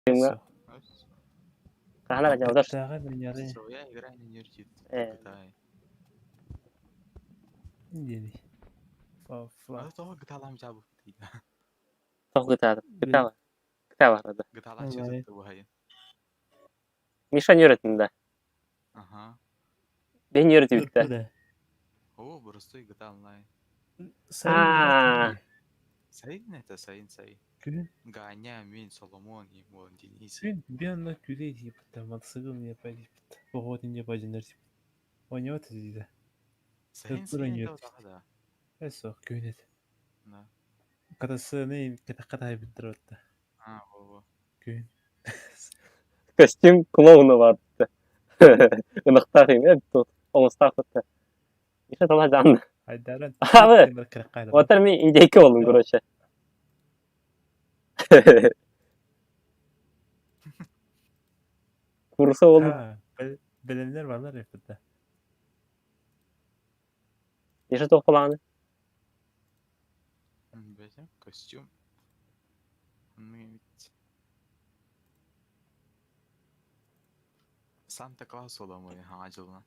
Timga بس kahla jawdar. Tağın dünyada شوية يقرأ نيرجيت إيه. قطاي yedi. Fafla. هذا تو قطع لهم جابوا فتية Toh kita arada. قطع لها والله. شيء تو هاي Mishan yöretinde. أها Ben yöretibikte. Burada. هو برستوي قطع الله Sayın bırak. سعيد نتا سعيد Gün. قاعدين مين سولومون يمون دينيسي Gün bir anda güle deyip hatta matsıgıl yapar deyip hatta. Bu hodin yapacınlar deyip. Oynuyor dedi. سعيد Durun سعيد yurt. تو هذا Eso günet. نا Kadası ne kadar bitir hatta. هو Gün. Kostüm kulağı vardı. Nıktaqim hep tut. O mustaqbette. İşte tamam canlı. Haydaran. Abi. Kırıkkayla. Otar mi indeki oldum groşe. Kursa oğlum. Ha. Belenler varlar ya burada. İşte toplanan. بيجم كوستيوم سانتا كلاus olamıyor acılan.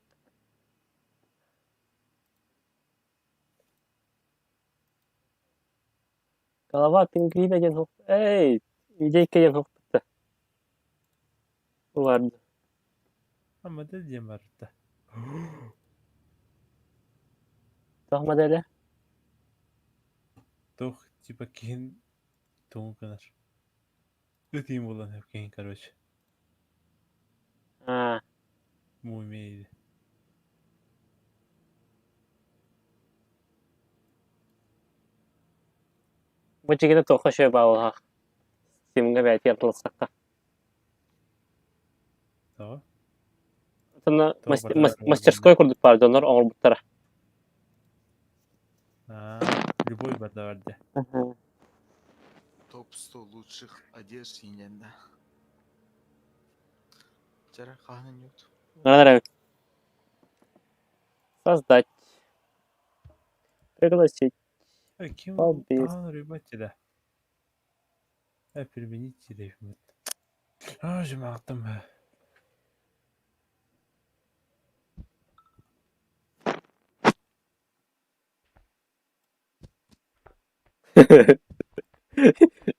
Kalabatin gıyla gen hop. Ey. İndeki gen hop. Bu vardı. Ama da diyem var burada. Tahma dele. Doch tipa kihin toğun kadar. Öteyim olan hep kihin kardeş. Ha. Muymeydi. Bu çekide toqa şey bağlı. Simge belki yapılsak. Tamam. Sonra Tamam, мастерской kurduk vardı onlar Orbutlara. Ha. Любой var da vardı. Топ 100 лучших одежд Иньянда. Вчера ханен yok. Надо создать. Пригласить. Kim? Hobby. Aa, rübet de. Hep beni çiğdeyim. Aa, şimdi attım be.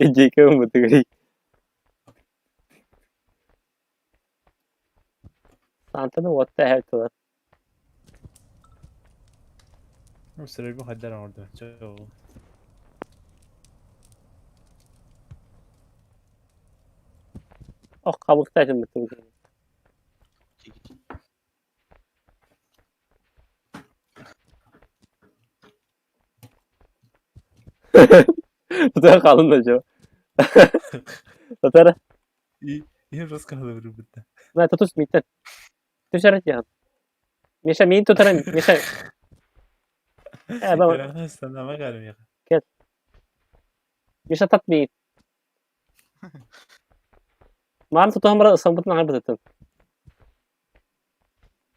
JK umutugari. Santa'nın what the hell to O sırayı bu hadden orada. Çok. Oh kabukta açın bütün. Çekici. Tutar kalın da şu. Tutar. İyi rızkalı rübette. Ne tutus mitten. Tüşaret ya. Misha min tutarım. Misha. Ben Ben aslında ama galim ya. Misha tat min. Mağın tutu hamara ısambıtın ağır bıtıtın.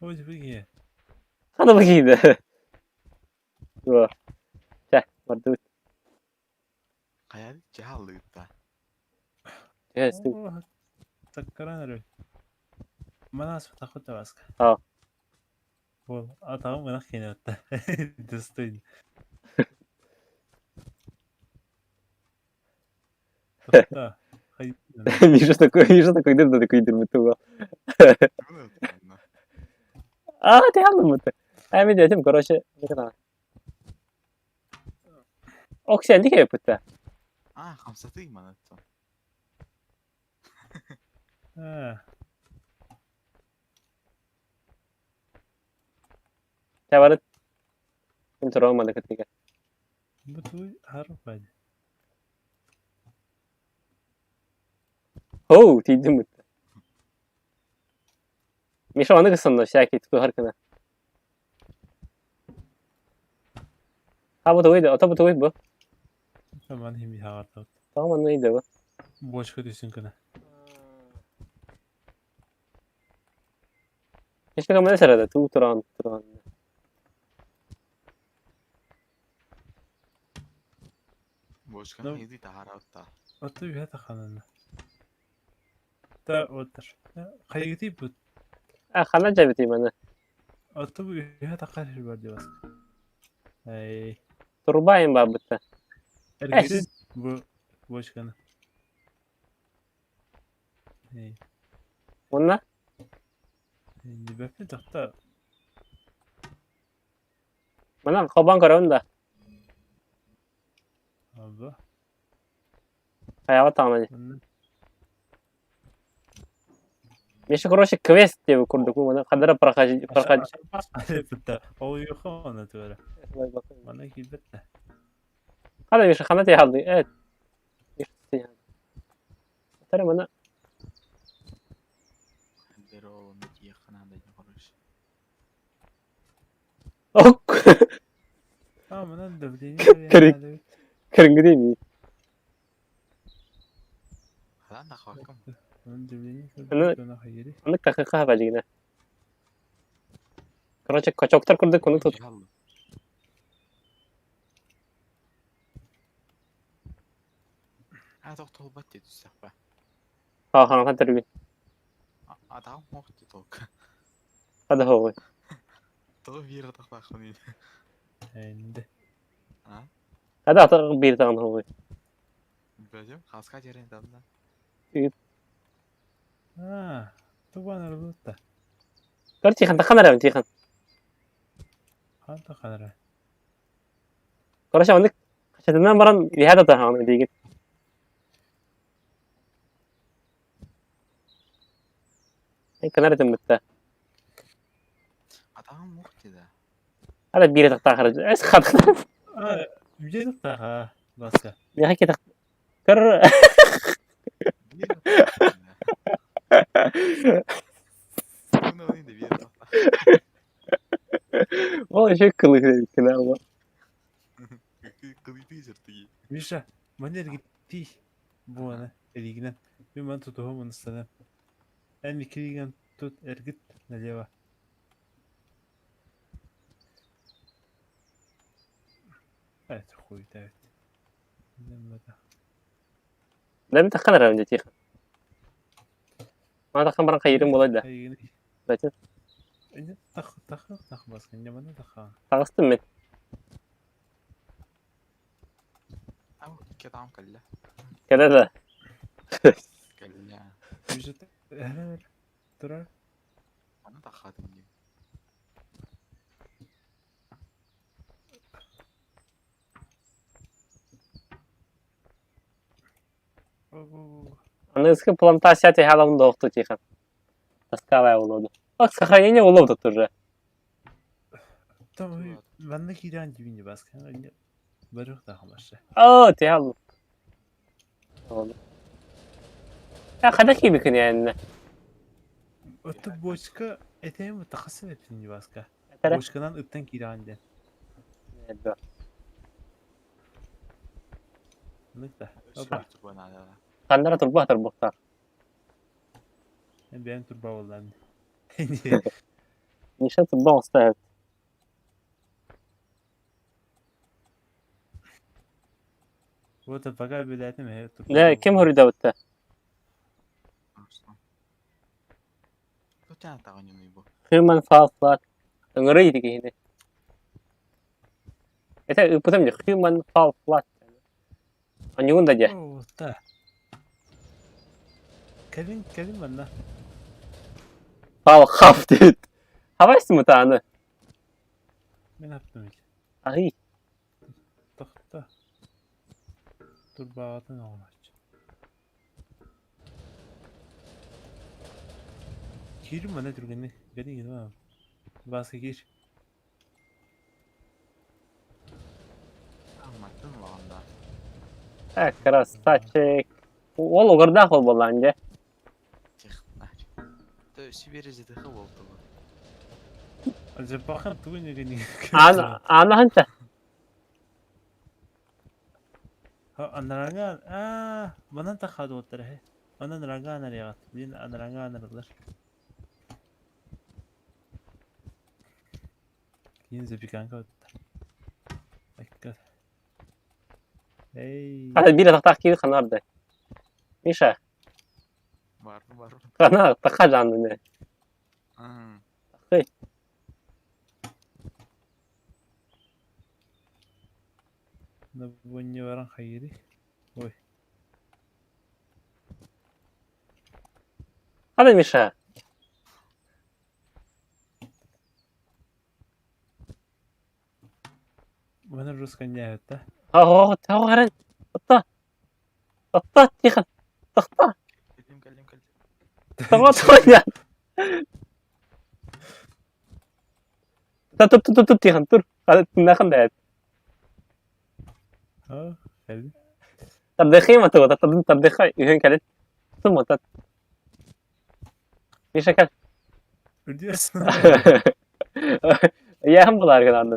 O gibi iyi. Hadi bakayım da. Dur. Çeh. Vardı. Hayal cehallıkta. Yes. Allah. Takkaran arıyor. Bana asma takut da baska. Ha. Bol. Atağım bana kene hatta. Dostoydu. Takta. Hayır. Misha такой дыр да такой дыр бытуга. Ты aldın mı? Ben dedim короче. Ne kadar? Oksijenlik yapıttı. خمسة معناته. Ha. Çavaret. Intro olmadı ketika. Bu tu haruf hadi. Oh, tiydim mı? Misha onu kısımda şarkı tutu harkına. Ha bu da oydu. Ata bu da oydu bu. Aman hem bir havar takut. Tamam neydi bu? Boş kötüsün kana. Keşke kamera sırada. Turan. Boş kan yedi tahara utta. Atı bir hata kanalına. Da otur. Kaya gideyim bu. خلنا جابتي انا. Atı bu ya takar var diyor. Ay. ترباين بابتا. Ergin bu başkanı. Hey. قلنا Şimdi ben tahta. mana قبان كروندا. Abi. حيوات عملي. Bunun مش كروش كويس تبي كردكم وانا قدر برخاج برخاج. Bitti. O yok ona töre. Bana gitti. هذا مش خلنتي هذي ايه. مش ترى mana Beri oğlum iki yakınanda konuş. اوك Tamam lan dövdüğünü Kırık. كرنج دي مي. Lan da kalkım. Onun dövdüğünü Ana- sonra hayırı. انا كخخها باجينا. كروش كشوكتر كردك كنت تط. Yallah. Ha doktor bat dedi sahbe. ها ها هذا تربي. Adam moktu tok. هذا هو. Tok bir yere takla konu. Şimdi. Ha? هذا أعتقد بير تاعنا هو. Bileceğim. Kaska yerin damla. Ha. Tu bana rıbıtta. كرتي خن تخنا راه تي خن. Hanta kadar. كروش عندك عشان مرة بهذا تاعنا ديجي. هيك نرد متى. Adam moktu da. هذا بير تاع خرج. ايش خد. Ha. Ücret da ha. Başka. يا هيك تخ. كر. Bir yere takla. Bunu olayım da bir yere takla. والله شكله كذا هو. Kılıcı yırttı. Misha. Maner gitti. Bu ana. Eliginen. Bir man tutuğum onu sana. En ikiligen tut ergit. Ne diyor? Evet. Koy evet. Bilmem لا متخنا راه تي خن. ما تخن مرة خيرين والله ده. ne? لكن Tak başka. Ne bana tak. خلصت من. Ama iki adam kalla. كذا لا. Kalla. Ücret. Evet. Durar. Bana da kadın gibi. أنا اسكت плантация هذا من ضغط تي خن. بس كذا والله ده. بس خيرين والله ده ترى. Tamam. Ben de giren gibiydi başka. Barık da hamarsa. تي هذا. والله. يا خدك يمكن يعني. Öte boşka eteği mütehassıs ettin başka. ترى. Boşkadan ıttan girendi. Nıkta. Baba. Şöyle bana da. قندرة تربه تربه. Ben turba olandı. نشاط تربه مستهد. Bu da fakat biletim he turba. لا كم هو دوته. Arslan. Bu tane takınıyor bu. human falslat. نريدك هنا. إذا بتمني human falslat. أن يكون ده جه. Oo da. Kelin bana. فال خفتت. هذا اسمه تاعنا. Ben yaptım hiç. أخي. Tahta. Turba atın olmaz. Girin bana turgani. Beni gidin abi. Başka gir. Anlattın mı anda? красавчик. والله غير داخل والله عنده. Çıktılar. Dövüşü verici dıkı oldu bu. Acaba bakın tuğun gani. أنا أنت. Ha anarangan. Bana da kadı otur he. Ana anarangan araya. Din anarangan aralar. Yine bir kanka otur. Dikkat. Hey. هذا البيرة تحت كيف خنار ده. ميشا. Var mı var mı? Kana taka canlı ne? Hmm. نبني ورا خيري وي Hadi Mişa. وانا الروس كان جاهد هو هرن. Hatta. Hatta تيخن. Hatta. Geldim. Tamam ya. Tut تيخن dur. Hadi tindakan da. اه خلي Tadekhi mah tuh. Tadekhi. Yuhin kalit. Tuh mah tat. Mişa kal. ودي Ya هم bular kan anda.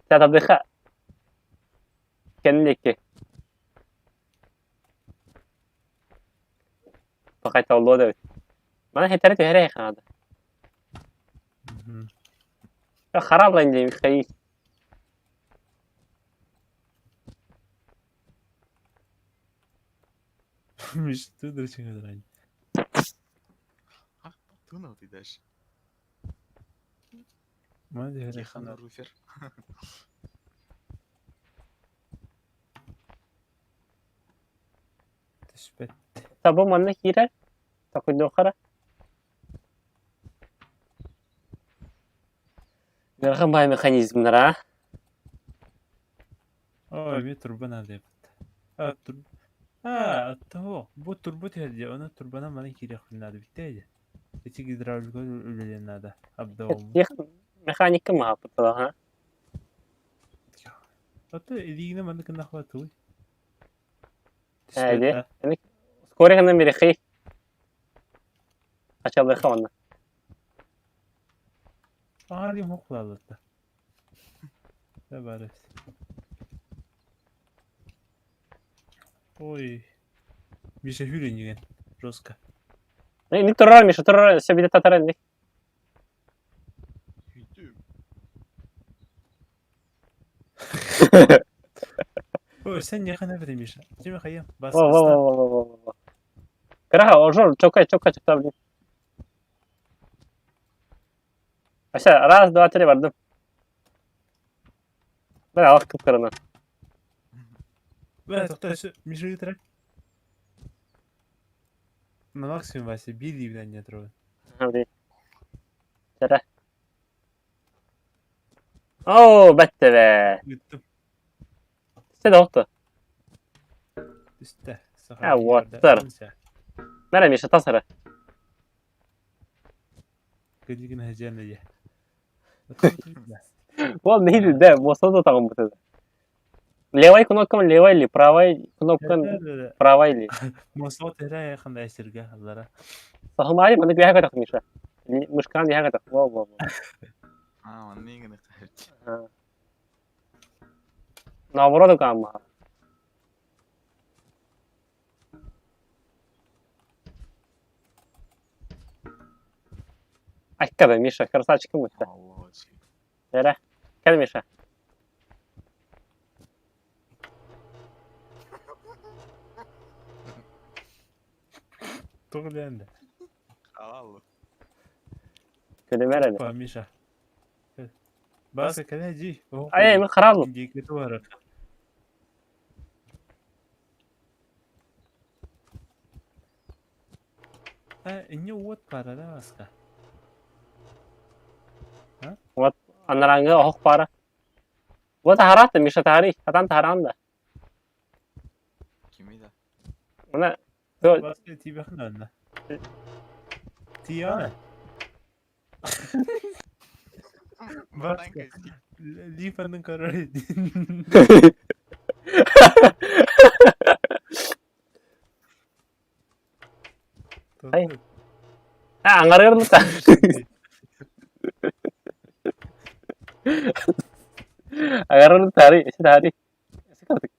Tadekhi. Kendin ki. Pakai tollo da. Mana hitari tuh herey kan ada. خراب عندي خيي. مش تقدر تشغل عندي Ha, tu no tidash. ما ادري هذا Kihan خلاص rufer. تثبت طب هم انك girer. Takut dokara. Görkem bay mekanizmler ha. اه bir turbana hadi اه اه هو بو تربتي هدي انا تربنا ما نكيد ياخذ هذا بالتالي تيجي دراوج يقول لنا هذا ابدا Yık mekanik mı yaptı ha? حتى يدينا ما عندك نخواتوي Hadi. تثبت Yani skore kandan biri xey. Açalım xavanna. هذه مو خلالته لا بعرف اوي بيشهورين يجن روسكا Ne torrar mı? Torrar sebide tatar ne? Hüdüm. اوه استنى يا اخي انا بدي ميشا جيب خيام بس Wow wow wow wow wow wow. Keraha ojol çok çıktı abi. Aşağı raz dua teri vardım. Ben alak kıpkırına. لا تقطع مش ترى انا ماكسيموم بس بيدي بدنا نترون Hadi. Tere. Oo bette be. قلت İşte de oldu. تسته Ha water. Merhaba işte tasarı. قد يمكن هجانا جه Вон нейді де, босады тағым бітеді. Левай кнопкам левай или правай кнопкам правай или. مواصلات هنا خلنا يسرقها الله Sahım ayı bana bir haka takmışlar. Muşkan bir haka tak. Wow wow wow. Ah, man, ingen kahit. Ha. Navrado kama. Ay kada Misha, красавчик Misha. Allah aşkına. Yere. Gel Misha. طول عنده Allah. Gülümer hele. ميشا بس كده جي Ay mi خراب. يجيك تورك إني وات para لا أسكا Anaranga oh para. Bu taharat Misha tarih. Katan taharan da. Kimi de? Ona بس تيجي خلنا لنا تيانا Bana بس kaçtı. لي فنن قرار Ay. Ha angarır mı ta? Angarır mı tarih? İşte tarih. Sıkıldık.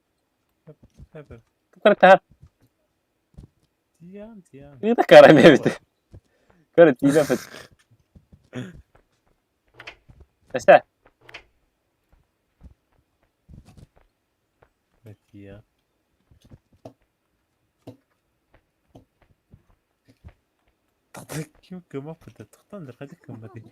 Tukar tahar. تيان تيان Ini tak karan ya bitte. Kare tiga pet. Basta. تيان Kim kıma pıtı tıktan da kaçı kıma değil.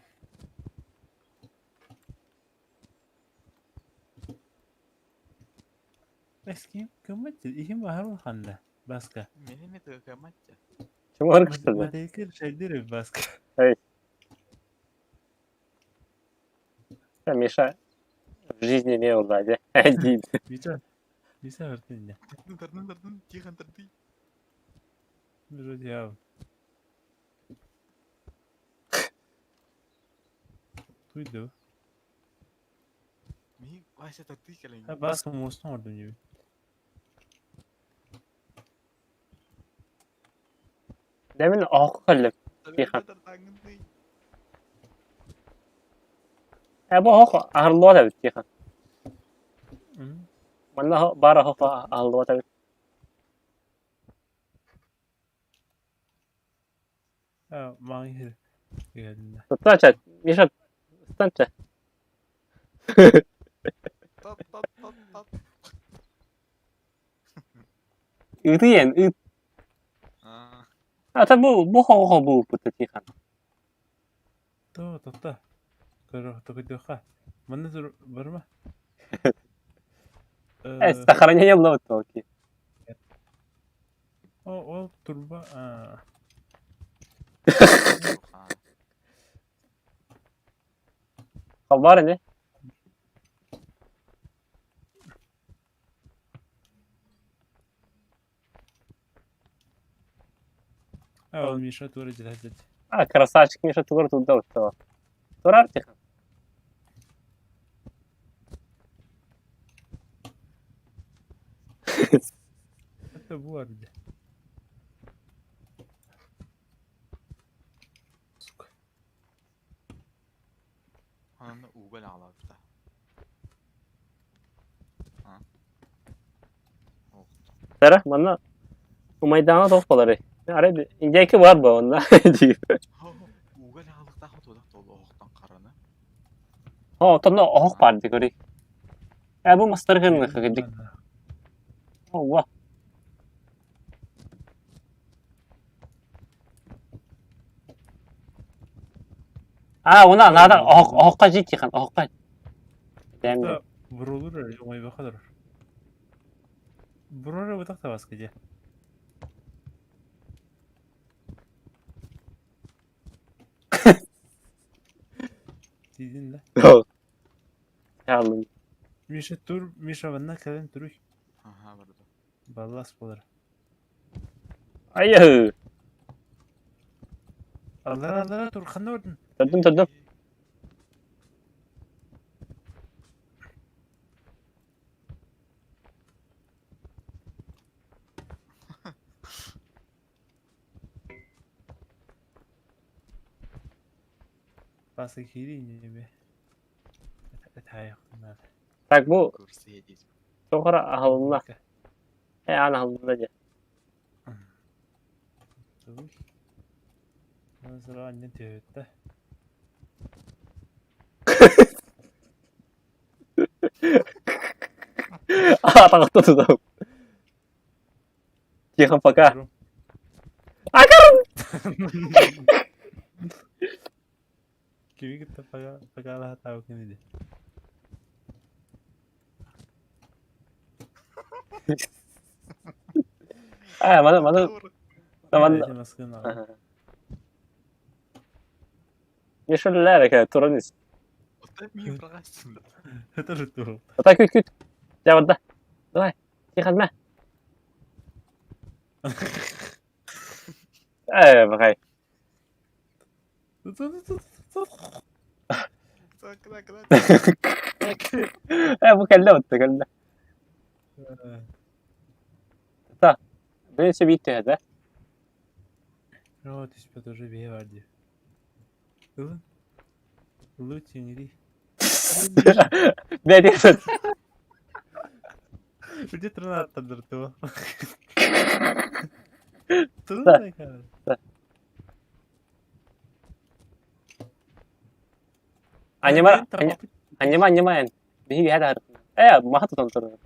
Bas kim kıma değil. İyi mi harun handa. Baska. Менеме тыгаматча. Чего кстати? Madekir şeydir baska. Миша в жизни не был сзади. Один. Bisa. Bisa artinya. Тырдын, тихан тырды. Вроде я. Tuydu. Ми вайса тырды келен. Ha baska mostan ordun gibi. Demin ok kaldım. Тихан. Тырдангынды. Bu ok ahırlığa da bit Тихан. Hı. Bana bara ok ahırlığa da bit. Ha mahir. Geldiğinde. Tutlanca. Миша tutlanca. Тат. Iti yen. It. Аа. Ata bu ok bu Тихан. Ta. Karo takıdı ha. Bana dur barma. Сохранение ловит окей. O turba. Var ne? Ha oğlum Mişa tuğra cilacet. Красавчик Миша Тугар туда вот того. Турар Тихан. Hatta bu vardı. Ананы угал алабыз да. А. Tara bana bu maydana topları. Arada inceki var bu onda. Угал алдық та хотодақ толы оқтан қараны. Ha tonda ok vardı gori. Bu master kırmızı kıcık. Allah. Ona nada okka ciddi kan okka. Demir. Hatta vurulur öyle. Umay bakılır. Buraya batak da baskıcı. Dedin de. Yalım. Mişa tur. Mişa bana kalın turuk. Aha burada. Ballas bolar. Ayı. Allah tur. Kanı ordun. Tuttum. Bası kiri ince bir. Etaya kunlar. Tak bu Kursi yediyiz. sokara ahılında. Ana ahılında diye. Tur. Ondan sonra annen tevhette. Takıttı tutum. Tихан пока. Durum. Kimi gitti pagala tahu kini dia. Mana Dia masukin al. Миша лäreka Turanis. Отай ми прагасында. Это же тур. Так küt. Javada. Давай. Тихан мә. Bakay. Bu kelle attı kelle. Böylece bitti hadi. Вот из тоже беварди. Лутингри. Ne diyorsun? Где тринадцать тандырту? Трудно как? Anyaman. Bihi hada harf. Mahat tontor.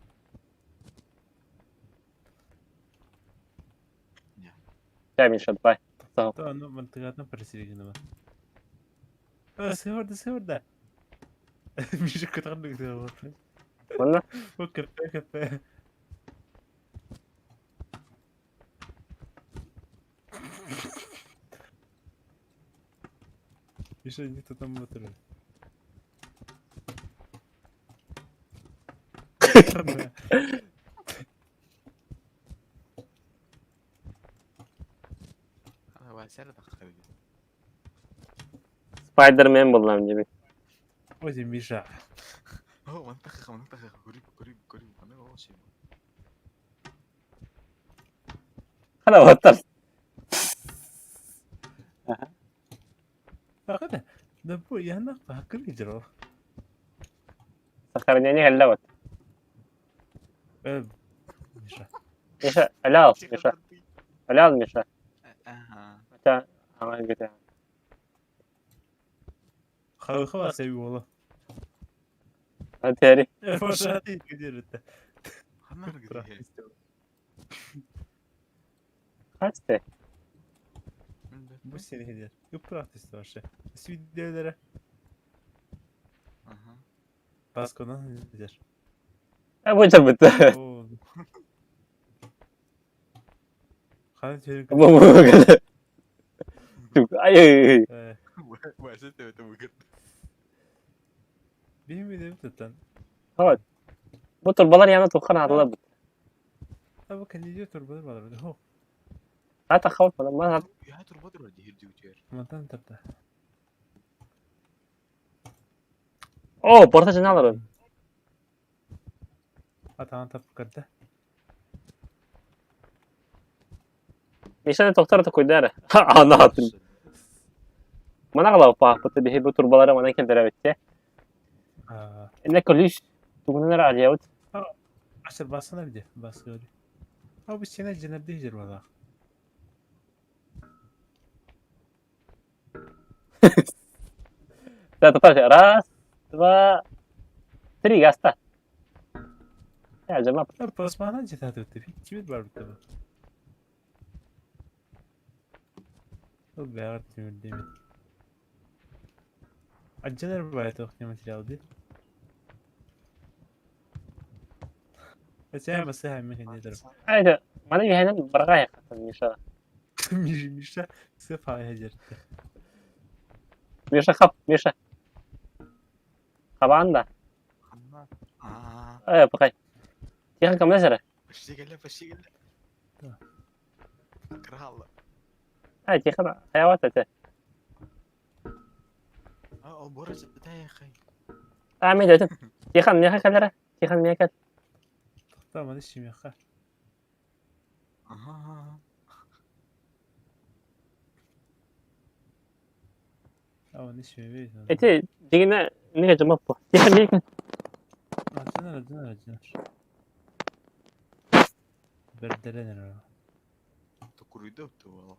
Ya Misha, bye. tamam. Tamam, منطقتنا برسيلي كده. سهور ده. مش كنت عندك ده. Bunlar كفايه. مش انت تم ترى. انا واسع دخل Spider Man buldum gibi. وجه ميشا. هو منطقة قريب انا هو شيء Hala batar. فقط نبو يهنا فهكر يجرو. Sakarnyani hella bat. ميشا. Misha, helal, Misha. Helal Misha. اها Hatta ama güzel. خلاص اي والله. Hadi hadi. فرصة هذه كثير انت. خلنا نقضي هيك Kaçtı? Bu seni hediye. Yaprak istiyorsa. Videolara اها baskına hediye. Bu çabuk. Oo. Hadi çelik. Bu kadar. Ay. واسعت بجد Benim videomu tutan. Evet. Bu turbalar yana tukan atıla bu. Ama kendi diyor turbalar var. Ho. Hatta kavut falan. Ma يا ترى بدر ولا هيرجي وتير Mantan tapta. Oo, portaj ne alırım? Atan tap kadda. Misha de doktora da koydare. Ana hatun. Mana kala pa putu bihi bu turbalara mana kendere bitti. Aa. Ne kulüş. Tugunlar aliyavut. Aşır basana bir de. Baskı öyle. Abi sene cenab değişir valla. Da tutar. Ras. Dva. Tri gasta. Ya cemap. Abi basmana cetadı ötü. Kimit var burada bu? O beğer tümür değil mi? Acılar bayat okuyama material değil. Sen masaya hemen kendi ederim. Haydi. Mana yihenen barga yakatan Misha. Mişa sefa hacerdi. Misha kap. Misha. Kaban da. خلنا اه Ay bakay. Yakan kam nesere. بشي قال اكره الله Ay yakan hayvat ete. اه برج ده يا اخي Amin dedim. Yakan miya kallara. Yakan miya kal. Tamam işim yok ha. اها Tamam işim yok. Eti digine ne cemap bu. Yakan miya kal. Acılar. Berdelenir o. تكريدو والله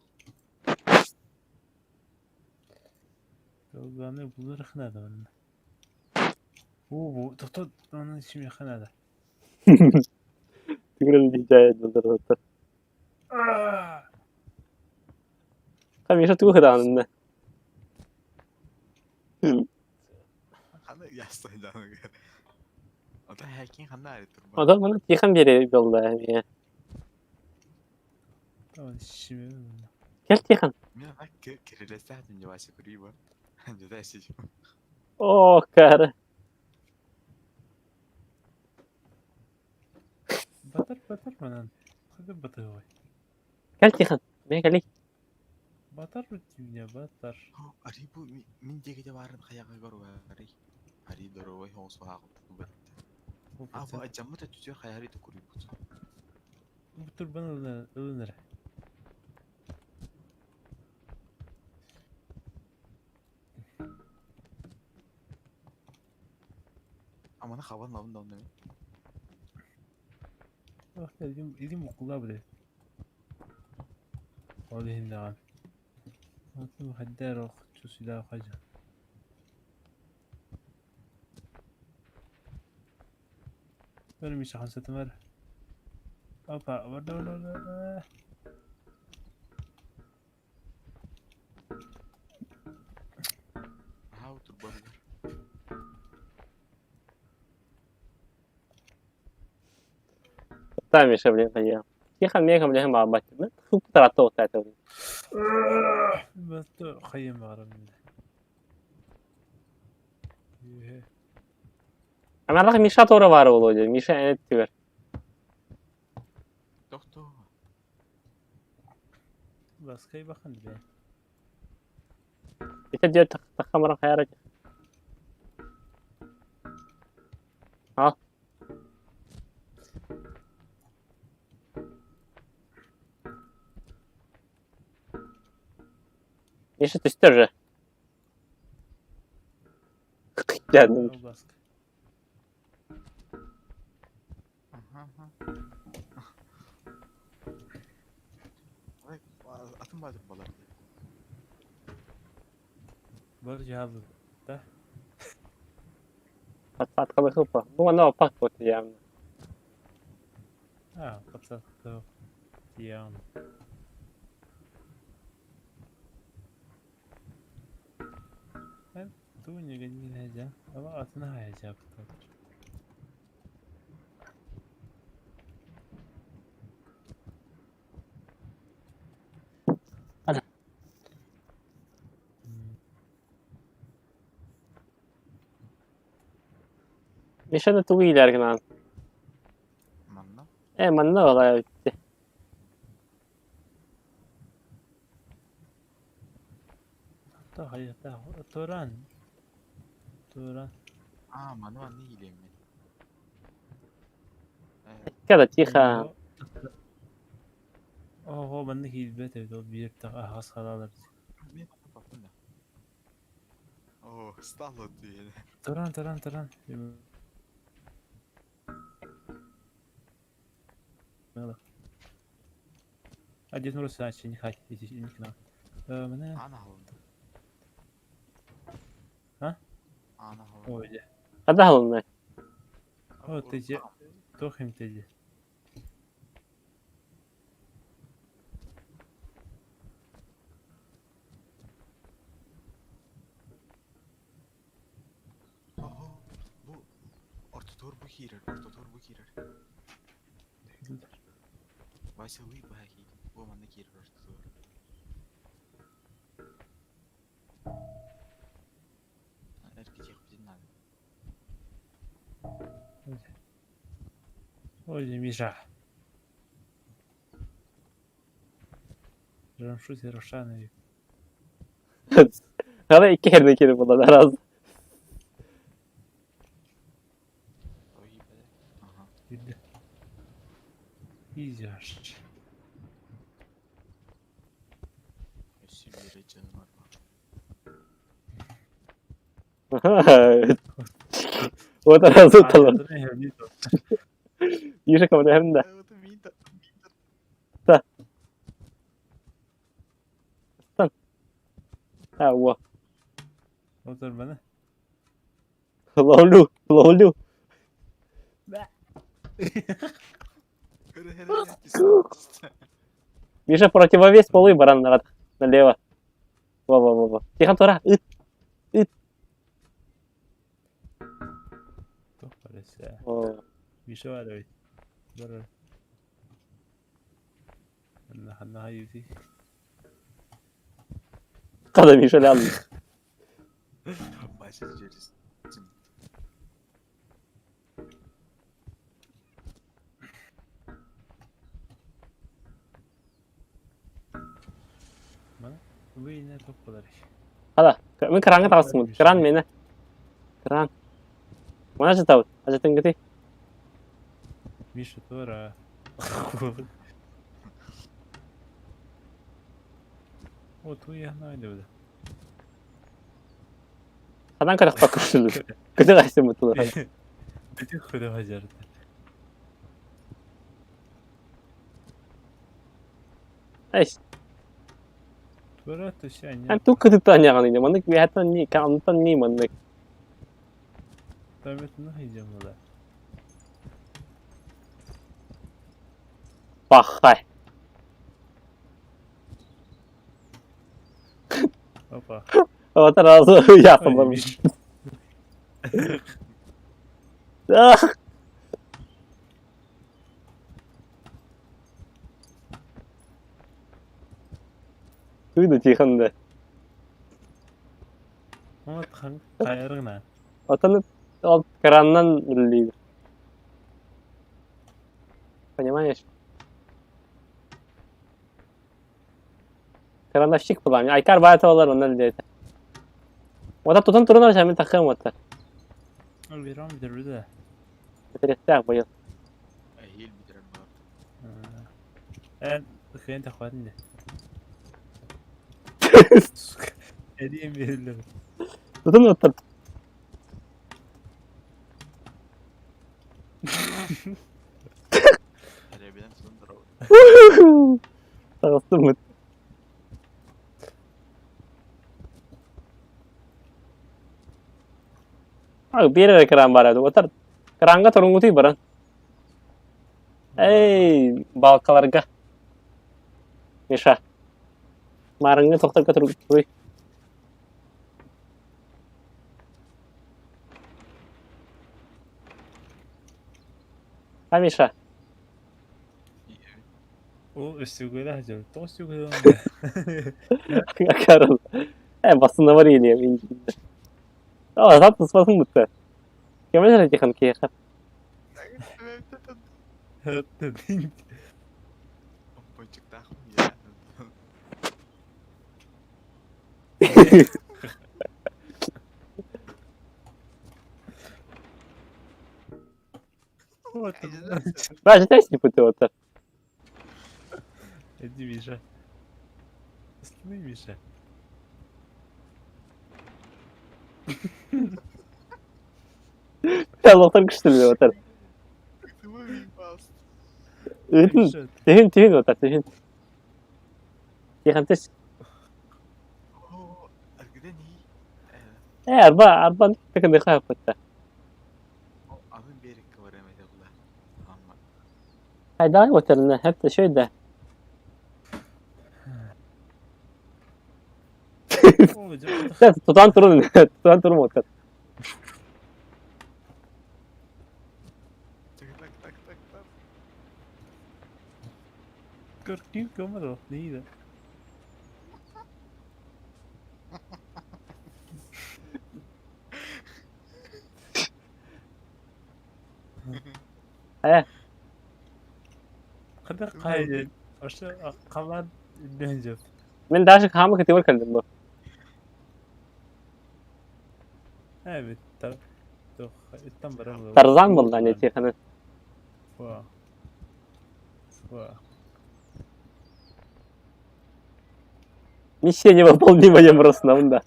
Ben de bunları kınadım onunla. Bu doktor onun işim yok kınadı. Tigre'nin hikaye doktor. Tam Misha tuğ kıdağında. خلنا يا استهجان ده هاكين خلنا على التربة Adam bana yakan bir yere yolda yani. Tamam işim yok. Gel yakan. مين معك كريلا ساعة من جواسي قريبة جدا شيء Oh kar. Batar bana. Hadi batır o. Gel yakan. Miya kali. Batar mı ya batar. قريبو من دي كده وارن خياغ يقروا غري قريب دروي هو صاغ ابو اجمت تجي خياري تقريبو Bu tür bana ılınır. اما انا خبرنا من ضمن Bak elim okulda bile. Olayım da. Bakın haddar o şu silah kaca. Benim hiç hasetim var. Hoppa var. Там еще, блин, поел. Тихо, мега, блин, бабать. Ну, хук тарата вот это, блин. بس خيم مغرب منه إيه. Ama Mişa Tora var oluyor. Mişa enet diyor. Doktor. بس كي بخند به İşte diyor takamara kayarak. Al. Mişa tüstür же. Geldim. بس Aha. Ay, atın vardı balar. برجع هذا ده Pat kalı hıpa. Bu ne opak bu yani. قد صدقته أيام دوني قليل هجا أبغى هجا أكتر Mişa da tuğu ilergin an. Manna. Man ne olay bitti. طيب توران توران Manna var ne iyileyim ben. Ya da tihha. هو منك البيت بدو بيرتاح خلاص خلاص Ne yaptın da? Oo, stallo diye. توران يلا أديت مرة ساعة شيء نخاي يجي نكنا من Ana havunda. Ha? Ana havunda. هو جه Hadi halın. هو تجي توخم تجي Oho, bu ortator bu girer, ortator bu girer. Başavi bahi, bu manna girer ortator. Erkek yapacağın abi. هو جه ميشح رم شو زي رشانة Hadi iki kere de kere bundan az. O iyi be. Aha. يده يجاش Eşi bir yere canı var bak. O da razı tutalım. عادة Mişa kabul hem de. Evet, minta. Ha bu. وصل بنا Lolu. Миша противовес полы баран налево. Во. Тихо, Тора. توقع الساعة О, بيشو على بيت برا حنا هاي يوتي Kada Mişa lazım. Başlayacağız. وين توقع ليش Hadi. Min kerangan tahu semut. Keran mana? Keran. Mana sih tahu? Aja tinggi. بيشو تورا هو توي هنا ولا Kadang kadang pakai dulu. Kita kasih semut dulu. بتاخذ هجرت Ais, تورا تشاني kan tu kita tanya kan ini. Mana kelihatan ni kan nonton ni mana. طيب نهي جمله Pakai. اوبا Oh terlalu ya kabar. Ah, Duydu Cihan'da. Ama kayarına. Otanı alt krandan ürülüyor. Понимаешь? Kranda şık bulan. Aykar bayat olur ondan dedi. Oda tutun turun alacağım takım oda. Viran bitirdi de. Bitirette bu yıl. Ehil bitiren var. En kıyın takmadın ne? Hediyem verildi. Tutun otur. Erebilen son Droy. Sağolsun mı? Abi bir yere kran var evde. Otur. Kranga turungutu baran. Ey balkalarga. Misha. Marangnya toktarga turuy. Ha Misha. O üstügüyle hacı. To üstügüyle Akarım. Basında var yediğim İngilizce. Ama tatlı basın mutlu. Kemal sana cihan ki yakar. Hatta değil. Boncuk takım ya. Бачите, теж не пути оце. Hadi Mişa. Aslında Mişa. Ya Allah'tan kıştırmıyor otel. Kıtıma bir bas. Öğütün. Tühün otel tühün. Cihan teş. Oo, arkadan iyi. Arba pek de kaya putta. O abim bir kıvıramedi ulan. Ama Hayda oteline hep de şöyle. O hocam. Sen tutan turun. Tutan turun otel. tak tak tak tak tak. Görkeyim ki olmadı. Neydi? He. Kadar kaydı. Aşağı kalan döneceğim. Ben daha çok hamı kıtıvır kaldım bu. Evet. Doch. Tam beraber. Tarzan mı lan ya Cihan'ın? Wow. Wow. Миссия не выполнима, я просто да.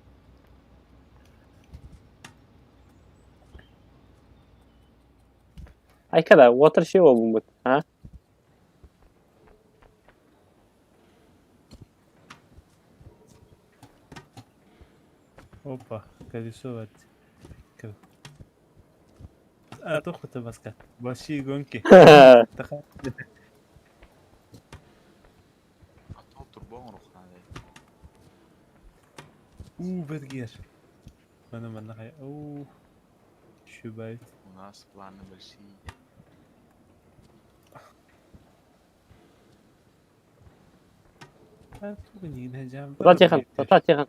Ay kada water şey oldu bu. Ha? Опа, колесо вот. А, то хоть маска. Большие гонки. Atol turbo ruhani. بتغير. انا من ناحية شو بايت. Munasip planı bir şey. تغني نهجم. Tutan Cihan, tutan Cihan.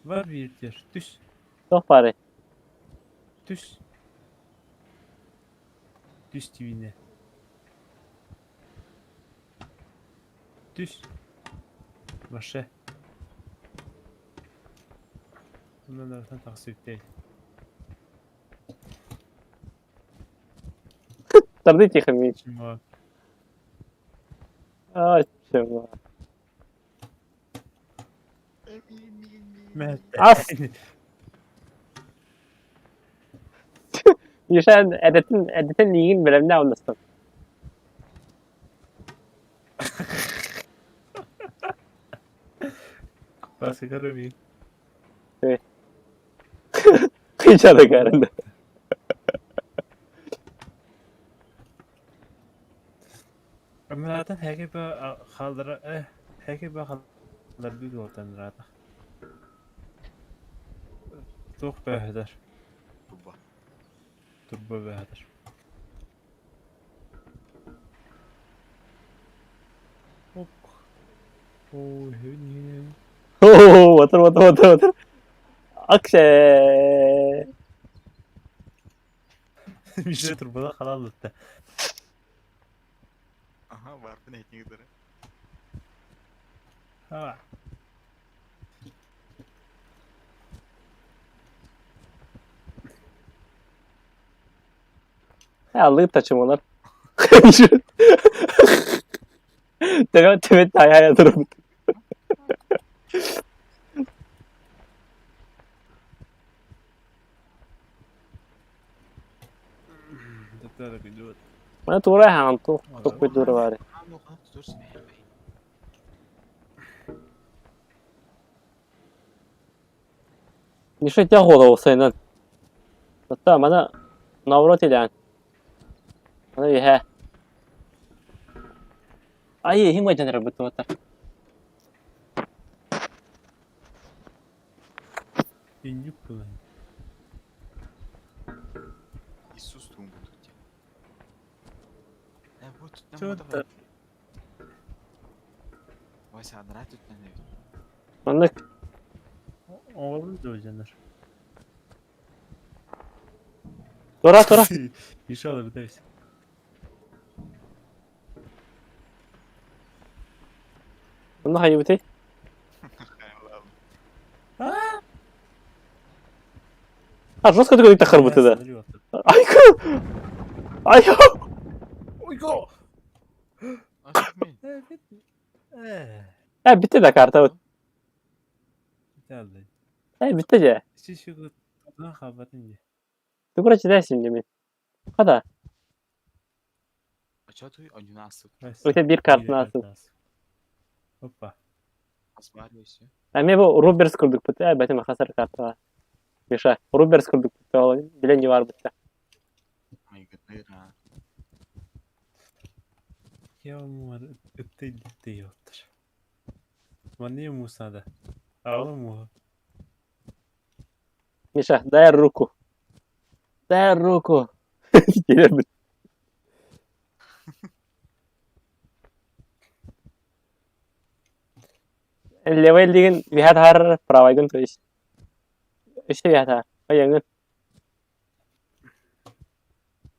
Var bir yer. Düş. Çok bari. Düş. Düş dibine. Düş. Başa. Bundan da sen taksip değil. Tardı Cihan mi? Şimdi bak. Ay çabuk. Mehmet. As. Yaşan edetin ligin bölümünde olmasın. Bak sigara mı? Kıyıçadı karında. Ama zaten herkes böyle kaldıra, herkes böyle kaldıra bir ortadan rahat. Çok beheder. Turbo. Turbo beheder. Ok. Oh, hevni. Oo, otur. Akşe. Bir şey turbada kalalım da. Aha var bu ne kadar. Ha. Ya alıp taşımalar. Temet ayağa yatırım. Doktor gidiyor. Bana tuğra han tu. Çok bir duru var. Abi o kadar tutursun ya. Ничего тяжелого senin. Hatta bana navrat ile yani. Bana bir he. Ay, him wajan rebut motor. İnci kullan. Isus tumbu tutacak. Ya bu tuttan Çok bu da da. var. Vay sadra tuttan ev. Anlık. Oğlu da hocanlar. Tora. İnşallah bir dersin. Bunda hayır bitey. Allah'ım. Ha, жестко такой тахар буту da. Sınırı yoktur. Ay. Uygo. Aşık mıyım? Evet. Ya bitti de karta. Geldi. Bitti je. Şu kadar haberin. Tu kura çizer şimdi mi? Kada. Açağı acına asık. Öte bir kartını alsın. Hoppa. Asbar yaşıyor. Ama bu Rubers kurduk bitti. Betim hasar kartı var. Yaşa. Rubers kurduk bitti. Bilen var bitti. My god, hayır ha. Ya umar ötte yoktur. Mani Musa'da. Ağlı mu? Yaşa. Dayan ruku. Gelir mi? Level digin vihat har pravaygun to ish. İşte vihat har. Ayangın.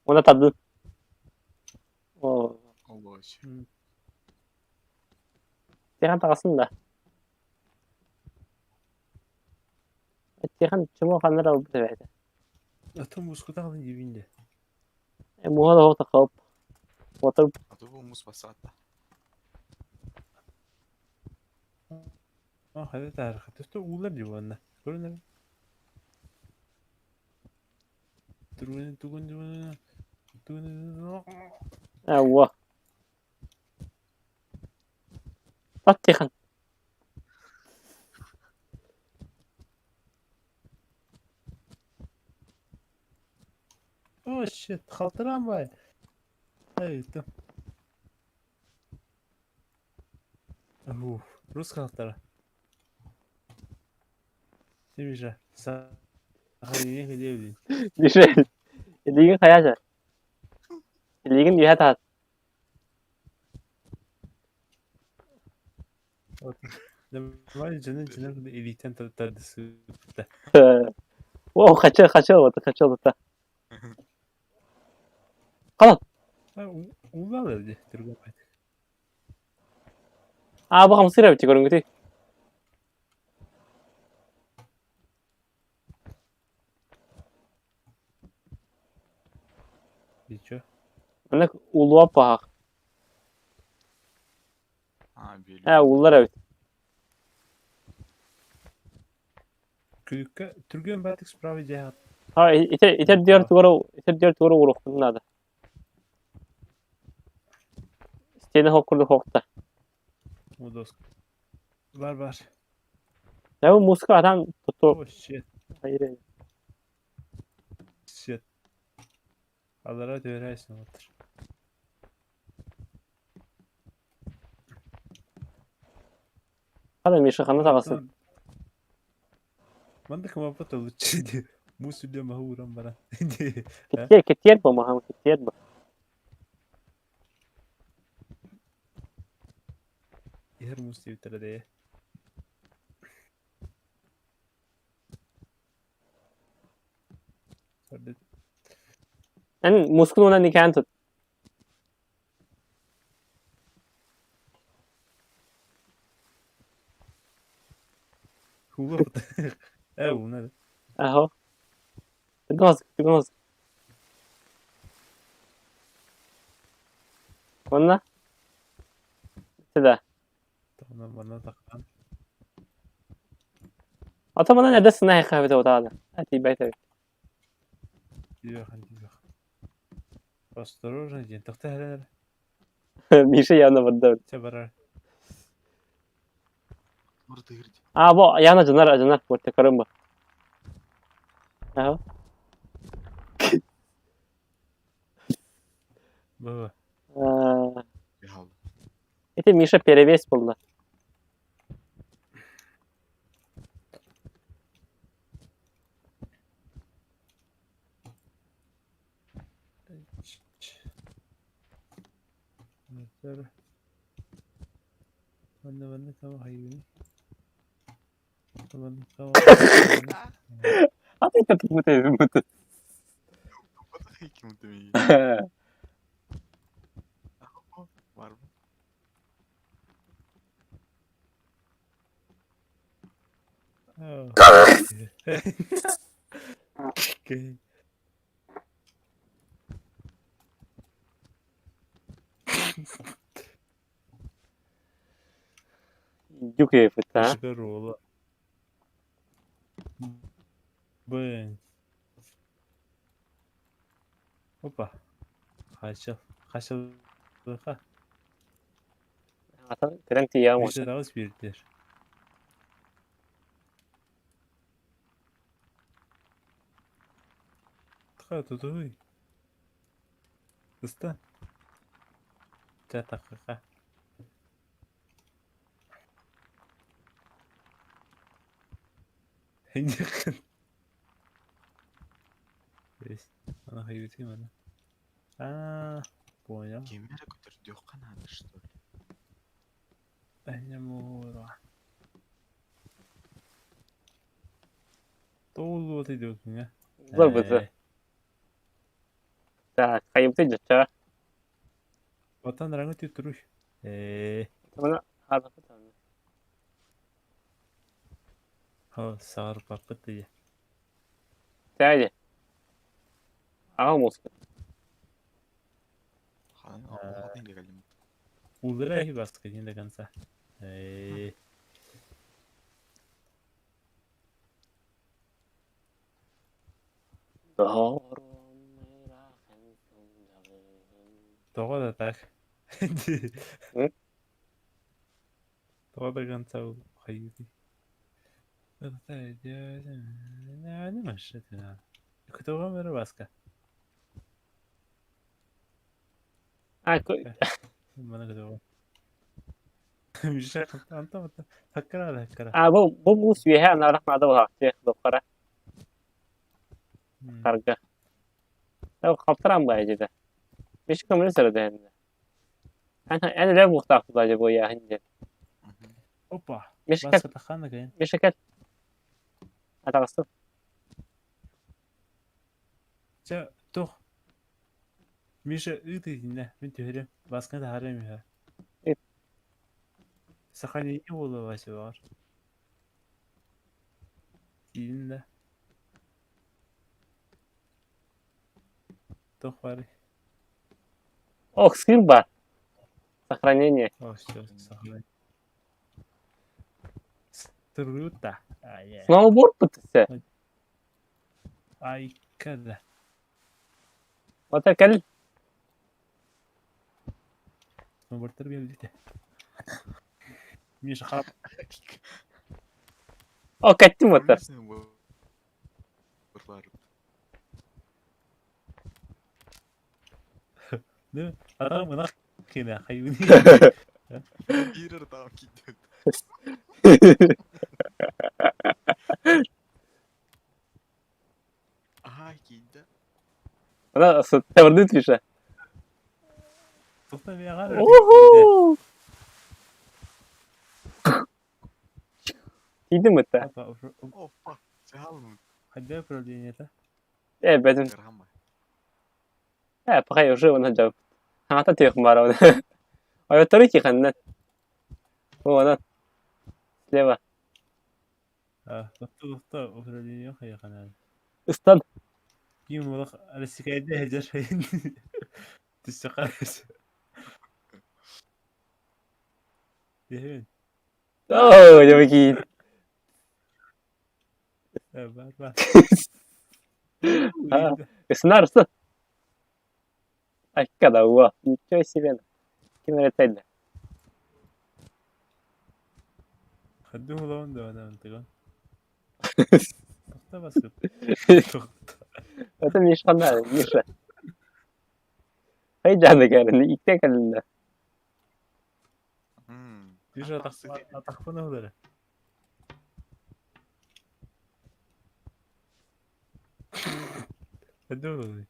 Ona tadı. O. Allah aşkına. Tihan takasın da. Tihan çubuğu kanlar alıp da verdi. Atım muskuda alın dibinde. Muha da ho takıp. Oturup. Adı bu mus basata. Hadi de hareketi uğurlar diyor bana. Görün Tugun. Yawwa. At Tihan. Oh shit, kaltıran bay. Evet. Rus kaltıra. Demişler. Sahaya gidebiliriz. Bir şey. Ligin kayaca. Ligin vihat har. Var canın kadar eliten tadısı. Wow, kaçıyor orada. Uğurlar dedi. Durgun bay. Bu kamu sirap çi görün giti. Geçiyor. Anak uluğa pahak. Ha böyle. Ullar evet. Köyükka Türkmen batık spravi cihat. Ha, iter diğer tuvara vuruk. Nada. Stene hokurdu hokta. Mudos. Var. Ya bu muska adam tuttu. Oh shit. Hayır. Shit. Alara dönersin otur. Hadi Mişa kanı takasın. Ben de kama patalı çidi. Musulya mahuran bana. Ketiyer bu maham. Ketiyer bu. يهرمس يبتلى ده. صدق. En muskul ona nikahını tut. هو أو نادي. Aho. Tıkmaz. Onunla. Size. طبعا مرنا تقطعن. Atamana ne desin ne kahvede o da. Hadi bayta. دي بخ. أسطورة جين تختار Bir şey yanına vurdu. تبرر. مرة تهرج. Bu yan acınar. Bu tekarım bu. Aho. بابا. بيحاول. Это Миша перевес buldu. مثلا وانا كم حيوني وانا كم Hadi kötü bu teyze bu. Bana هيك منتمي. Var mı? اوكي Yukarı fıta. شكر والله بين اوبا خشب خا Tren tiyağı mı? مش راوس بيردر خاطو توي استنى تتققع ايش انا خيوتي انا понял Кемера көтерді қанады что ли? انا مورا طول الوقت يدوكنا Zor bu. Kayıptı cüce. وطن رانو تتروش Tamam. Hadi fıta. هو صار بقتي Teyze. Aho muskul. Хан оған не geldim. ولا هي بس كده ده كان صح تقعد اتاك تقعد كان سو خيوتي انا مشيت انا كنت بعمل باسكا ما انا كنت مش انت فكر Bu mus üyehe ana rahmada bu hakçı doktora karga. Ya kaptıran bu acıda. Bir şey kamera sırada hem de. Ana ne muhtaç acaba ya hince. اوبا مش بس كده تخانق يعني مش كده. Atasın. جا تو مش ايدي انت هرم بس كده هرمها إيه. سخاني والله واسوار يدين تخبري Оксир бар. Сохранение. اه شو سخاني تروتا Snowboard bıtısı. اي كذا Otel ما برتربيه بديته مش خاب O kaçtı motor. Var. ده انا مناخ كده خيوني Girer tamam gitti. Aha gitti. Ana tavırdı tüşe. صوتنا يا غالي Oho. Yedin mi ta? Опа, Опа, жалмын. когда управление-то? Bedin. Гаргамбай. Pakay уже вон хаджав. Хангата тиох мара. Ой, торики ханнат. Вон. Слева. Тоқта управление қаяқана. Ыстан. Ким олақ арасикайда хажар хайын. Түсі қарас. Дехен. Оо, жабки. Бар. Снарс. Ай, когда уа. Ничего себе. Ким Хадду хулаун да ана антыган. Тоқта басып. Тоқта. Это Миша надо, Миша. Ай, жаны кәрін, иктен кәлінді. Биш атақпана хулары. Хадду хулары.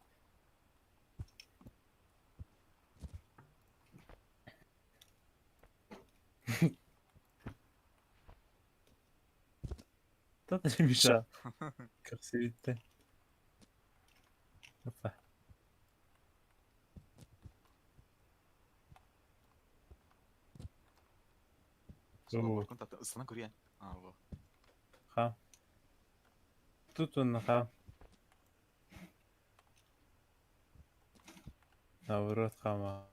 Tatlı Mişa. Çok sevindim. Hoppa. Сол кон тата ысына көрген. Во. Хам. Тут он хам. Наоборот хама.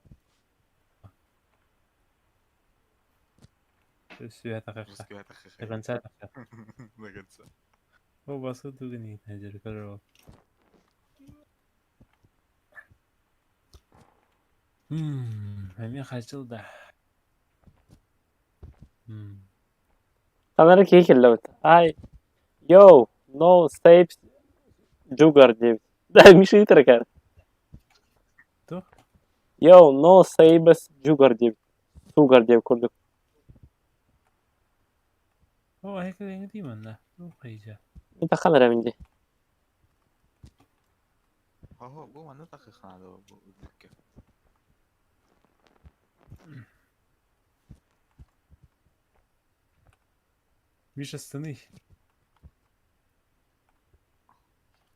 Свет такая. Русская такая. До конца такая. До конца. О, басу дугни, наджер корова. Мен хачыл да. Sanırım ki kirli. Ay. Yo, no saves Jugar diye. Да, Миша не трекер. Кто? Yo, no saves Jugar diye. Sugar diye kurduk. О, айка деньги диман да. Ну, хайжа. Bir bakalım Remindi. Bu mana takı xanadı bu ülke. Миша, станы.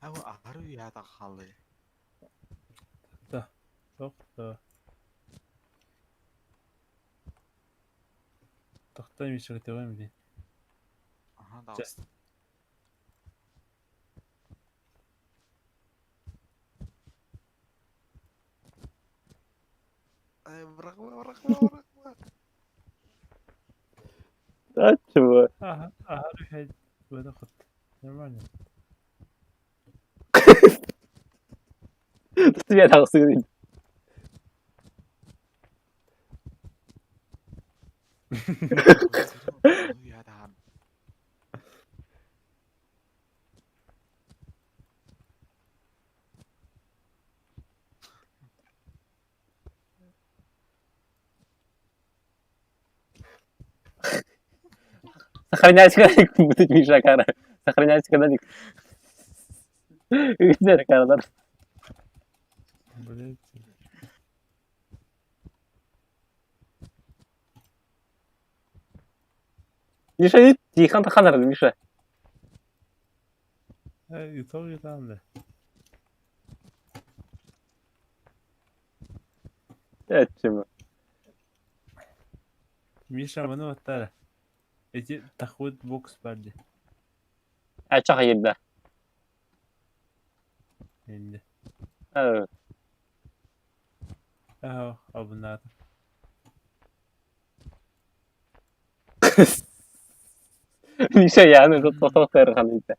Bu arı ya da halı. Тоқта. Тоқта Миша көтөбөйм де. Aha da. Just. Bırakma. Açma. Ага, рухай. Böyle kut. Нормально. Тебе так сыграть. Ya da. Сохранять каналик будет Миша Кара. Сохранять каналик. Где Кара? Блять. Миша не тихо, он ханар, Миша. Итоги там да. Açma. Миша bunu atar. Эти тахуд бокс bardi. Açak yedi. Endi. Evet. Aha, bunlar. Миша yani fotoğraf kanalıydı.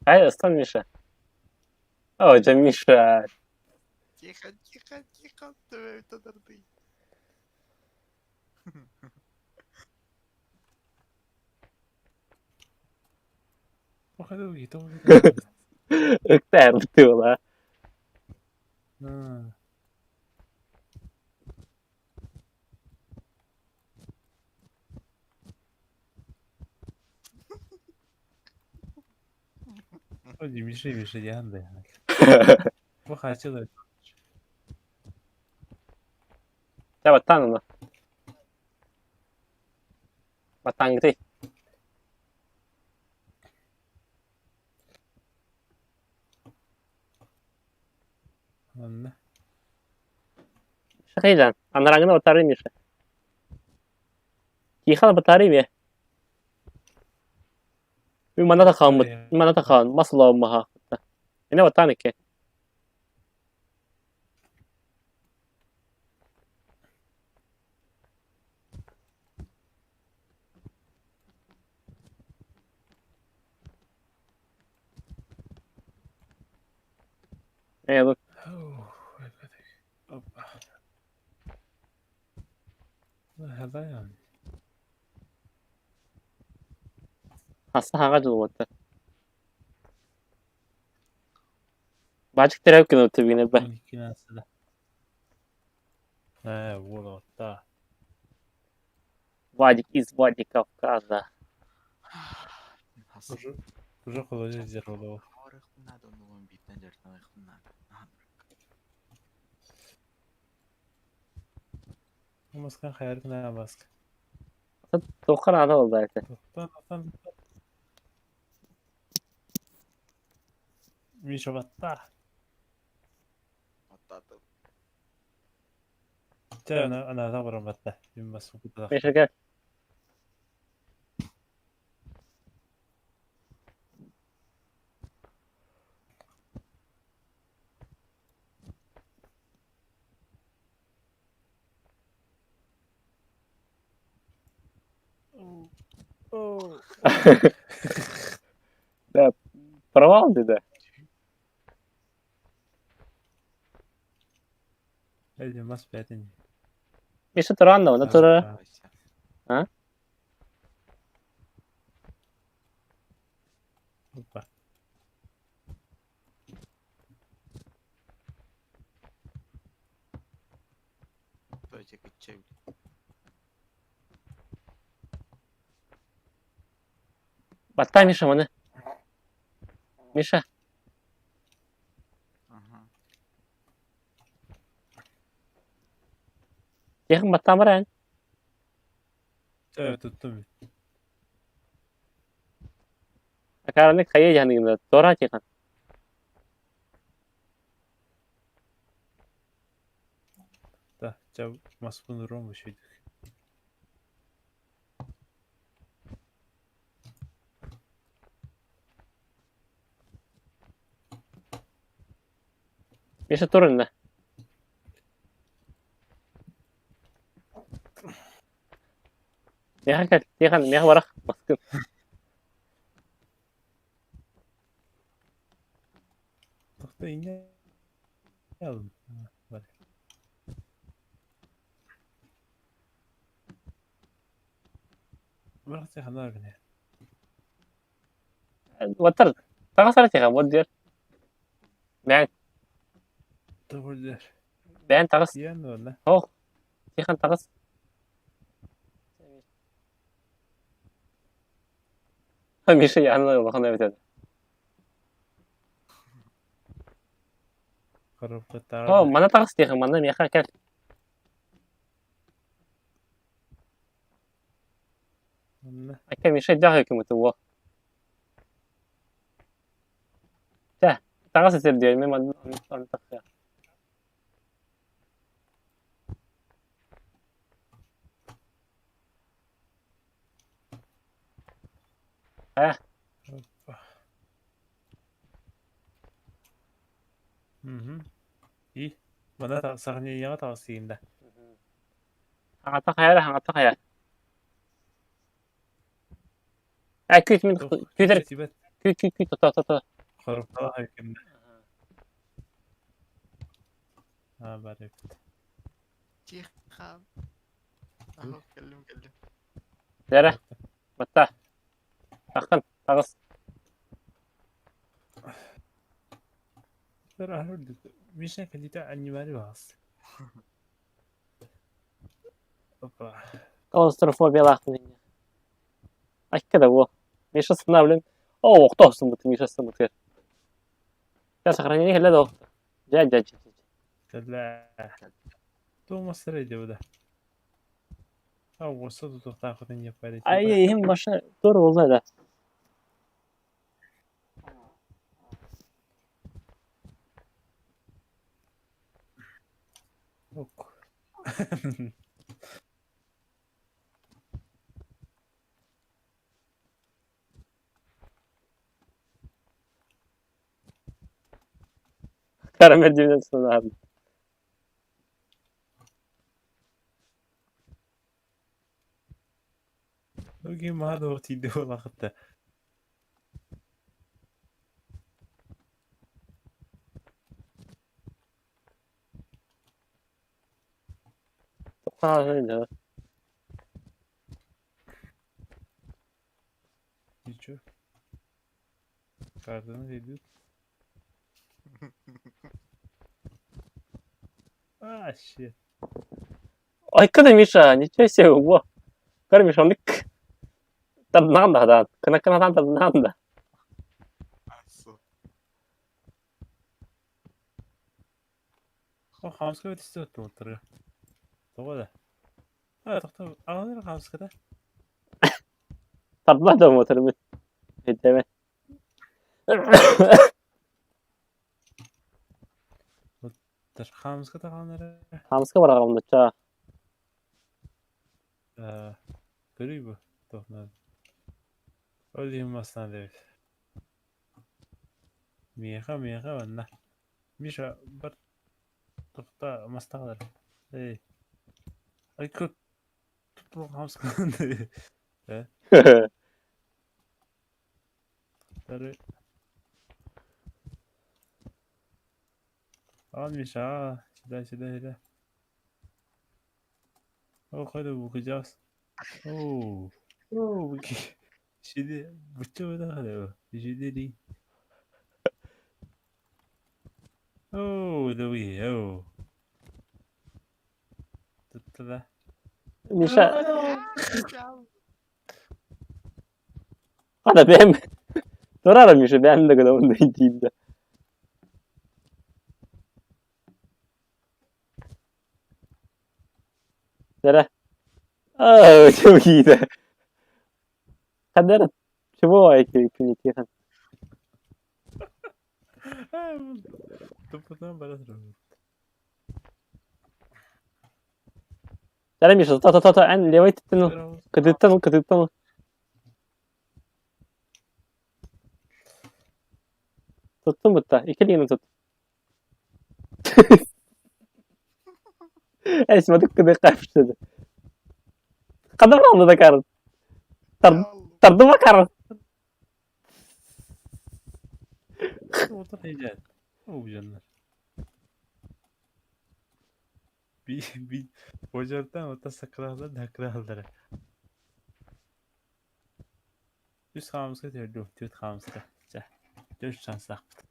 Hayır, ıslan Миша. Hocam Миша. Тихо. Давай тадарды. Походу, гиту. Ökter tutuyorlar. Hadi Миша yandı yani. Выхватил. Ya batan onu. Batan gitu. Ладно. Şakaycan. Anarangına batarayım işte. Yıkal batarayım ya. Bir mana da kalmış. Bir mana da kalmış. Masal olma ha. Yine batan ki. Evet. Опа. هذا يعني. Hasta hangi cılmadı. Bacık direkt günü tabii yine be. يمكن أسئلة. والله تا. Vacık iz vacık Kafkaz'da. Hasıl. Уже куда зеркало. Harıktın nerede onun bitten cerden ayıktın nerede? مسكن خيارك نعم باسك. Dokar ada oldu zaten. طن. ميشو بطا. Patladım. أنا أعتبر بطا. بما سوق Meşe gel. أوه. Провал dedi. هذه ما سمعتني. Meşe Turan da onu tura. Ha? Опа. Böylece gideceğim. Battay Meşe onu. Meşe. Aha. Yakın battan var yani. tuttum. Akarane kayı yanında. Tora çıkan. Да, тебя Москву Рому еще. Meşe turun ne? Meşe gel. Yakın. Meşe varak. Baskın. Тохта ине. Aldım. Var. Bırak sen haber beni. Batar. Taka sarı çıkan. Bu diyor. Doğru der. Ben takas. Yiyen de öyle. Oh. Çıkan takas. Meşe yanına bakın evet. Kırıp Oh, taraf. mana takas çıkan. Mana meşe gel. Ne? Akka meşe daha hükümeti bu. Takas eser diyor. Ben onu takıyor. Hı hı. İyi. Bana da sahneye yana tavsiyeyim de. Hangat takıyor. Hangat takıyor. Küt min küter. Tibet. Küt to. Kırıp taraf hükümde. Ha bari. Cihan. Aha geldim. Dere. Batta. Takın. Takas. ترى هرد مش اللي تاع مالي باص. اوبا. Klaustrofobiya aklına. Akka da bu. Meşe sınavlen. Oh, tohsun bu meşe sınavlen. Ya sahraneye hele de. Gel. لا تو مصر يجي ده أو وسط تاخذين يفعل Ay hem başına doğru oldu da. أوك Karamel dibine sonra abi. اوكي ما هذا وقت يدي والله أخذته Ha öyle. نشوف كاردنا يدي شيت Ay kadın Misha, nичего себе, во. Кар Миша, он там надо, да. Кына там надо. Asso. أو خامس كده تستوت توتر تو ده تختار أنا خامس كده Tatlı da motoru. Hideme. تر خامس كده أنا Hamska var aramda ça. قريبة تهنا قولي مثلا ده ميخا ولا مش بر تختار مستقبل إيه أي كنت تروح خامس كده ترى مش شدا أو خده بوكجاس أوه بوكي شدي بتشوف ده خده شدي دي دوي تتلا Misha, hadi benim. Sorar Misha, benim de kadar onu değil de. Nere? Aa, çok iyiydi. Kadar. Çubuğu ayıkıyor ikini. تبطل بلا تروح Nere Misha, ta. En levayı tuttun. Kıtıttın. Tuttun mu da? İkiliğini tut. Esmadık kıdı kapıştırdı. Kadın aldı da karın. Tardı mı karın? تبطل حاجات جنة بي وجرتان وتسكرهlar هكرهlar Üst hamska diyor, dört hamska. Dört şans yaptı.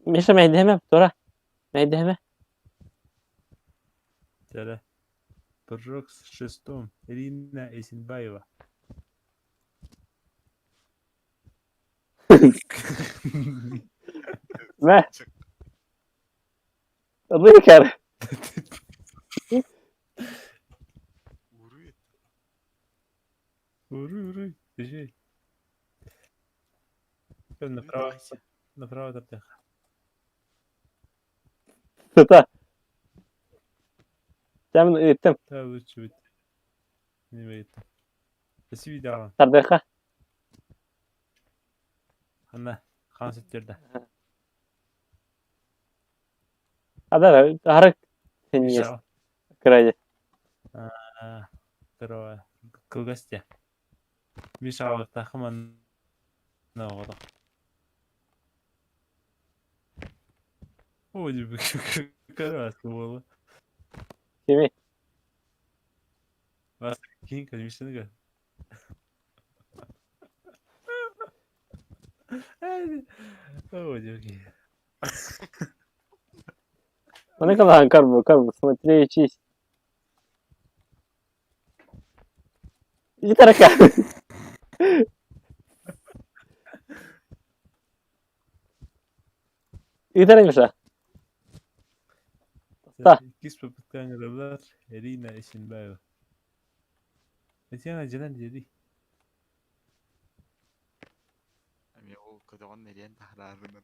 Misha meydeme Dora. Meydeme. Tele. Brooks шестом. Ирина Эсенбаева. Ne? Adı kar. Vuruyor. Уруй. Бежи. Направо тартеха. Tuta. Sen ettim. Да, лучше быть. Не выйдет. Спасибо, да. Tardıka. Ana. Kanset yerde. Hadi harık. Sen yes. Güzel. Kraliçe. Здорово. Кылгасте. Миша тахман. Навода. Ой, караска было. Kimi? Кинь, конечно, га. Ой, девки. O ne kadar kar bu. Смотри, чисть. Gitar acá. Gitar Misha. Ta. Kispa petkan arabalar Erina için bayo. Etiyan acilen dedi. Ами ол көдөҕөн нэриэн тахараарынан.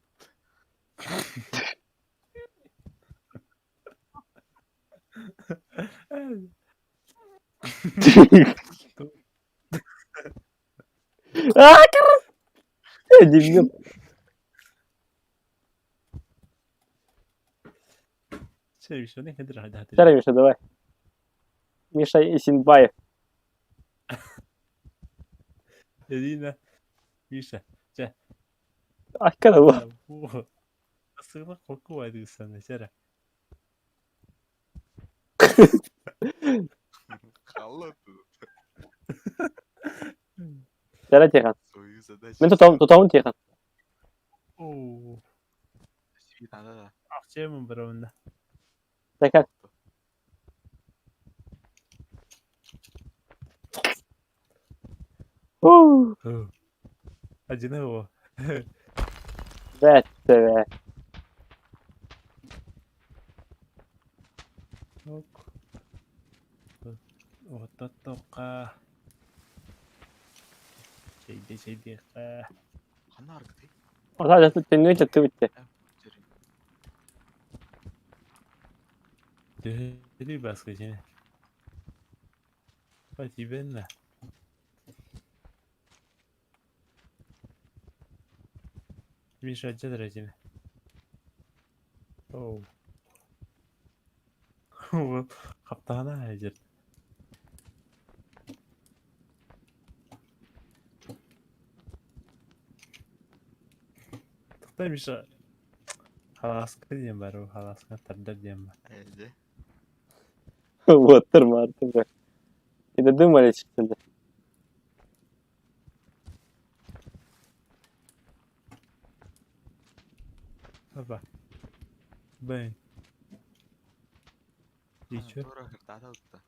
Aa, karın. Dinliyorum. Şey bir şey ne kadar hadi hadi. Gitar Misha, давай. Миша Исинбаев. Erina. Misha. Ce. Arkada bu. Bu. Aslında korku vardı sana Şera. Халла тут. Жара Тихон. Свою задачу. Мен тұтауын Тихон. Oo. Свит надо да. Akçaya mı bırakın? Закат. Ууу. Acı ne o? Evet be. Yok. Otot toka. Şeyde ka. Хана аргытай. Orada da dinliyor çıktı bitti. Deli baskı seni. Fatih benle. Bir şacca derecemi. Oh. Kaptana hacer. Tıktaymış ha. Halaska diyeyim bari o halaska tardar diyeyim ben. Elde. Batırma artık be. Bir de dımar çıktı. Baba. Ben. Geçiyor. Тора хыртата утта.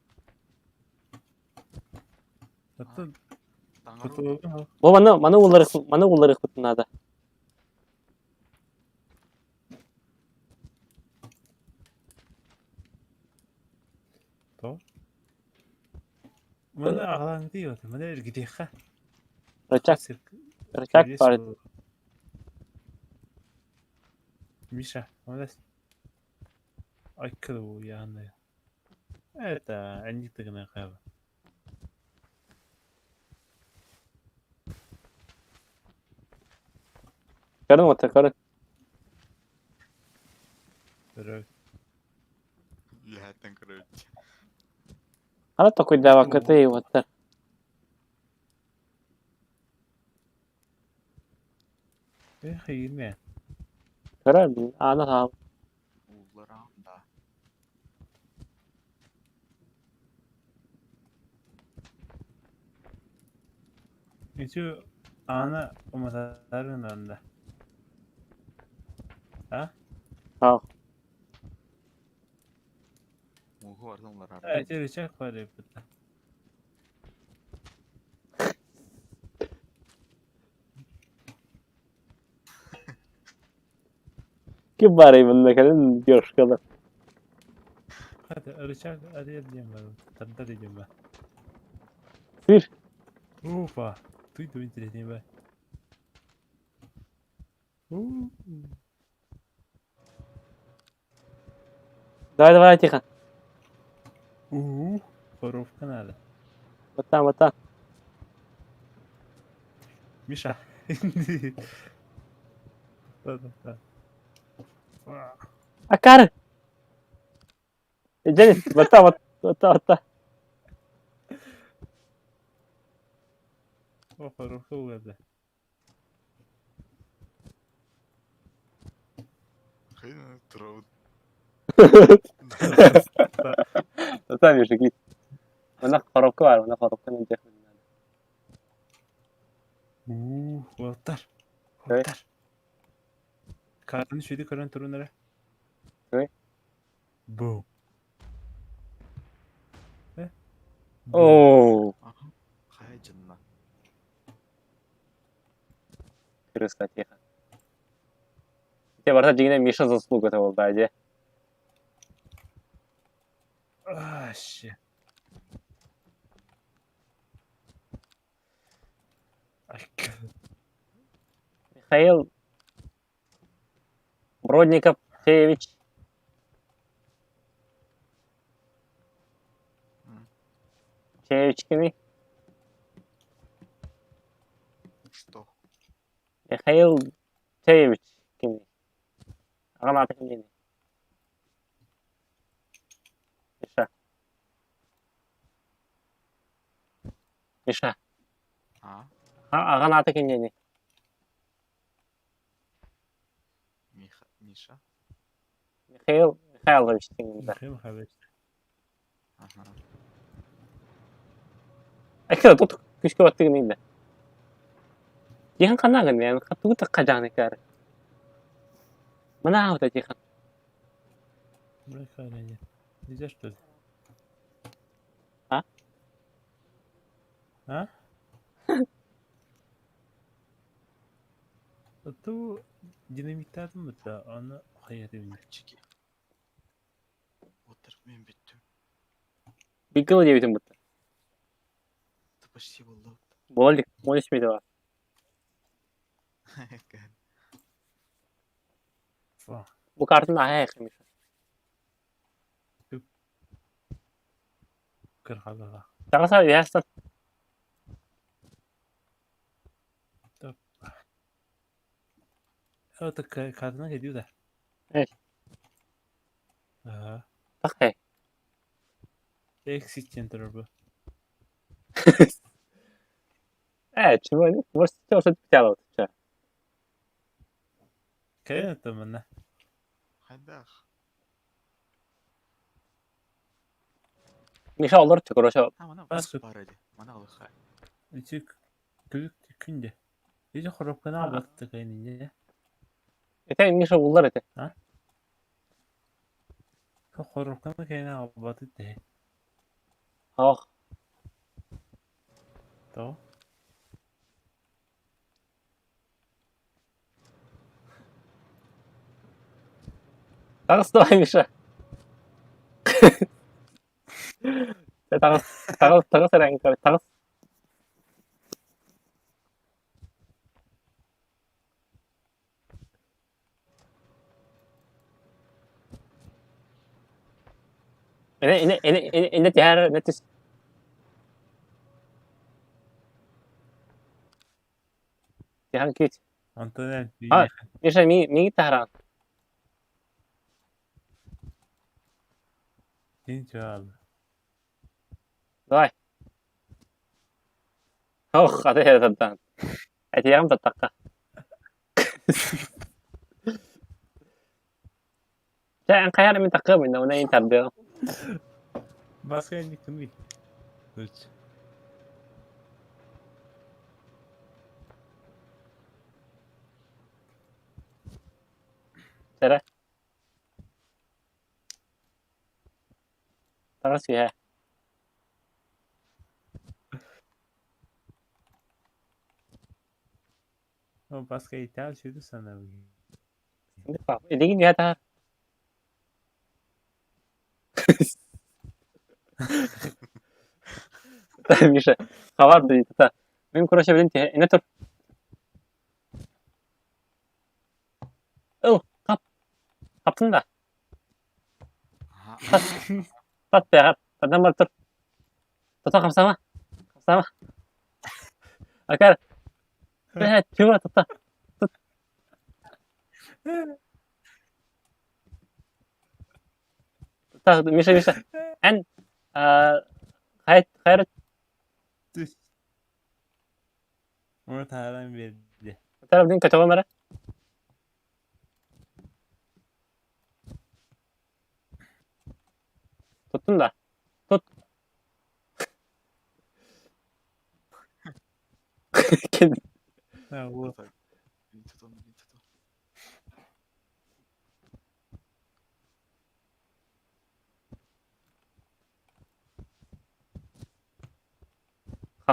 Hatta Таңару. tutuldu mu? Bu bana onları kutun hadi. To. Mana ağlan diyor. Mana ergidi ha. Rıçak var. Misha. Mana. Ay kılı yanında. Evet ha. Anlık tıkına kaba. Karın otur karın. Böyle. Яатан короче. Hala такой для вакыты и вот так. Хейме. Karın. Ana tamam. Уулар аанда. Şu ana umatarın anda. Ha? Tamam. Мууху бардым улар аанда. Evet, rıçak var yapıda. Kim var evinde karın? Görüş kalın. Hadi rıçak arayabilirim ben. Tadda diyeceğim ben. Bir. Ufa. Duydum internetini ben. Давай, Тихон. Коровка надо. Вот там. Миша. Да. А карın. Денис, вот там. O korovka uğradı. Хайна троуд. Там Миша, git. Bana korovka var. Bana korovkanın cehennemi. Voltar. Evet. Voltar. Kartını şöyle karan turunlara. Evet. Boom. Oo. Аха. Хай Ай canına. Крыса, тихо. Те барда жигине Миша заслуга это болды, аже. Аще. Михаил Бродников Феевич. Феевичкины. Что? Михаил Феевич. Кими. Ағам аты кім дейді? Миша. Миша. А? Ағам аты кім дейді? Миша? Михаил Михайлович деймін. Михаил Михайлович. Ага. Әкелі тұтық күшке баттығы дейді. Ең қанағын, yani тұтық қажағын екәрі. Мына ауыда дейін. Бұрай қағайын. Нельзя, что ли? А? А? Ту динамиттадым бітті, оны қаяды білді. Чеки. Отыр, мен біттім. Бигыл дебетім бұтты. Ты почти болды. Болалдық, мол ішмейді бар. Фа. Бұл картын ая еқі Миша. Кырғалыға. Тағаса ястан. Это картина gidiyor da. Evet. Aha. Bak he. Exit center bu. Чего? Может, все что-то пятяло. Кайын атамын. Хайдақ. Миша олар түкір оша. Ha, mana Басып. басып бар еді. Mana қылық хай. Үтік күлік күнде. Еді қорапқана албақты кайын. Ете Миша олар ете. Қорапқана кайын албаты де. Ох. То. Тағыс давай, Миша. Тағыс әрәңгі қабет. Тағыс. Ini tihar netis. Tihar kit. Антонен. А. Миша, ми тахаран. Дин жал. Давай. Ох, аты хер таттан. Әтиягым таттаққа. Сән қаяр мен таққа мен оны ең тәрбиғым. Басқа енді кім бей? Өтші. Сәрі. Тағыс бейе. Басқа итал сөйді сана бей. Edegin ya tahar. Миша, хабар дейді. Мен көрөше білін те, ене тұр. Қаптың да. Қат бе, қаттан бар тұр. Тұта қапсама. Қапсама. Акар. Чуға тұта. Миша. Ән. Қайрат. Түс. Оны тағадан берді. Тарабдың көтіғі мәрі. Tuttun da. Tut. Ha, bu. Beni tutalım.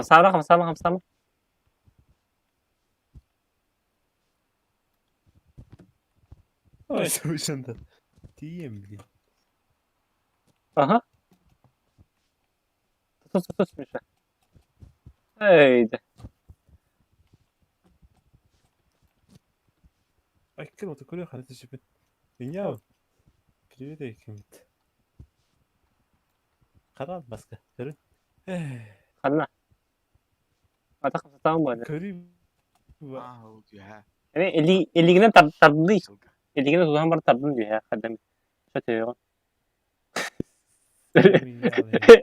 خمسة. Ой, sonuçta. Diyeyim mi? Aha. Tut Mişa. Haydi. أكل وتاكل خليت الشبت. ياو. Привет, Ekimit. Karar baskı. Görün. خلنا. أعتقد ستة böyle. Garip. اه هو يا Yani اللي جينا تردي. سلقة اللي جينا تظهر مرة تردي يا خدمي. شو تيجون؟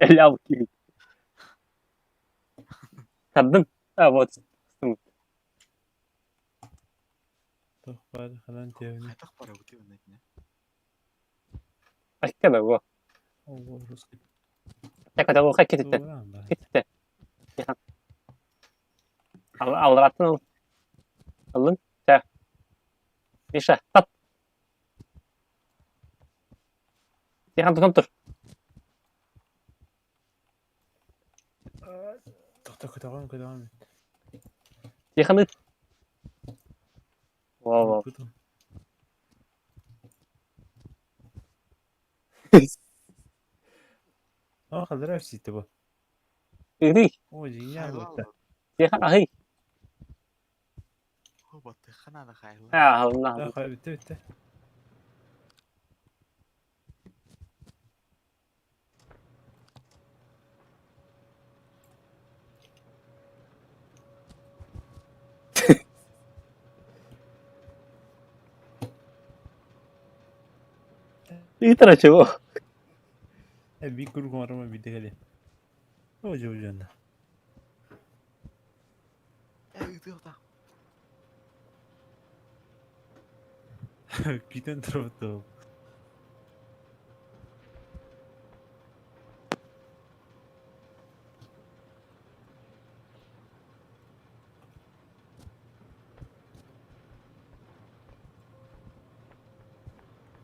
اللي أبو كذي. تردم. أبو تستمت. تخبر خلان تيوني. هتخبر ابو تي ولا هنا كذا هو. أول رزق. تكاد هو خير كتير. Doğran bari. كتير. الله راتنا. الله. تا. Mişa. Tat. يا خمسة تمطر. Devam. يا خمسة. واو. خضراء في ستة بقى. إيه. هو جينيال وقتها. يا خمسة هي. هو بطيخنا على خيال الله. لا خايف بتوته. إيه ترى شو؟ بيكون مرة ما بيدك عليه. هو جو جنة. ايه يقطع كده انت ربطه.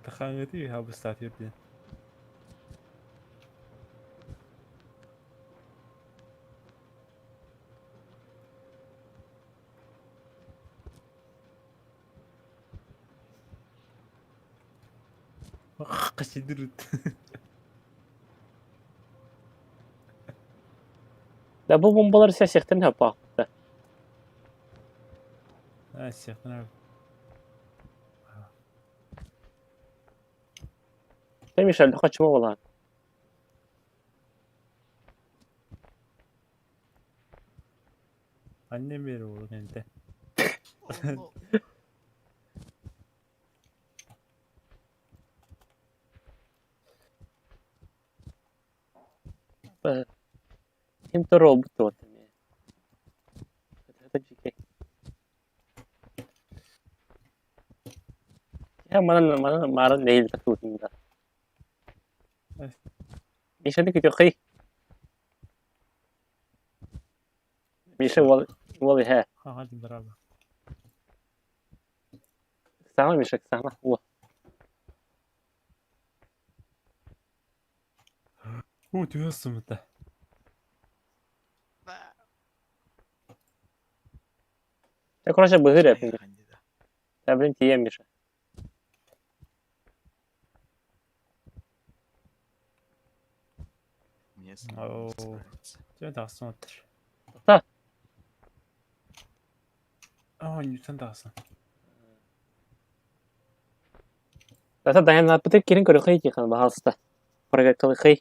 تخانقتي ها بستعتير دي. قشدرت. لا bu bombaları ses yaktan hep bak. الشيخ نعم. Demiş halde kaçma olan. Annem beri oğlum ente. الله Hem de robot o tabii. Tabii ki. Ya mana değil takutunda. Evet. ايش هذيك تقي؟ ايش والله ها Ha hadi beraber. سامع مش سامع هو هو تيوصم انت. تكون شيء بزير يا ابني عندي ده تابلين تيام مش أوه. Sen de aslan atır. Ta. Sen de aslan. لا تصدق انا بتذكر كل خيتي كان بهاسته برجع كل خي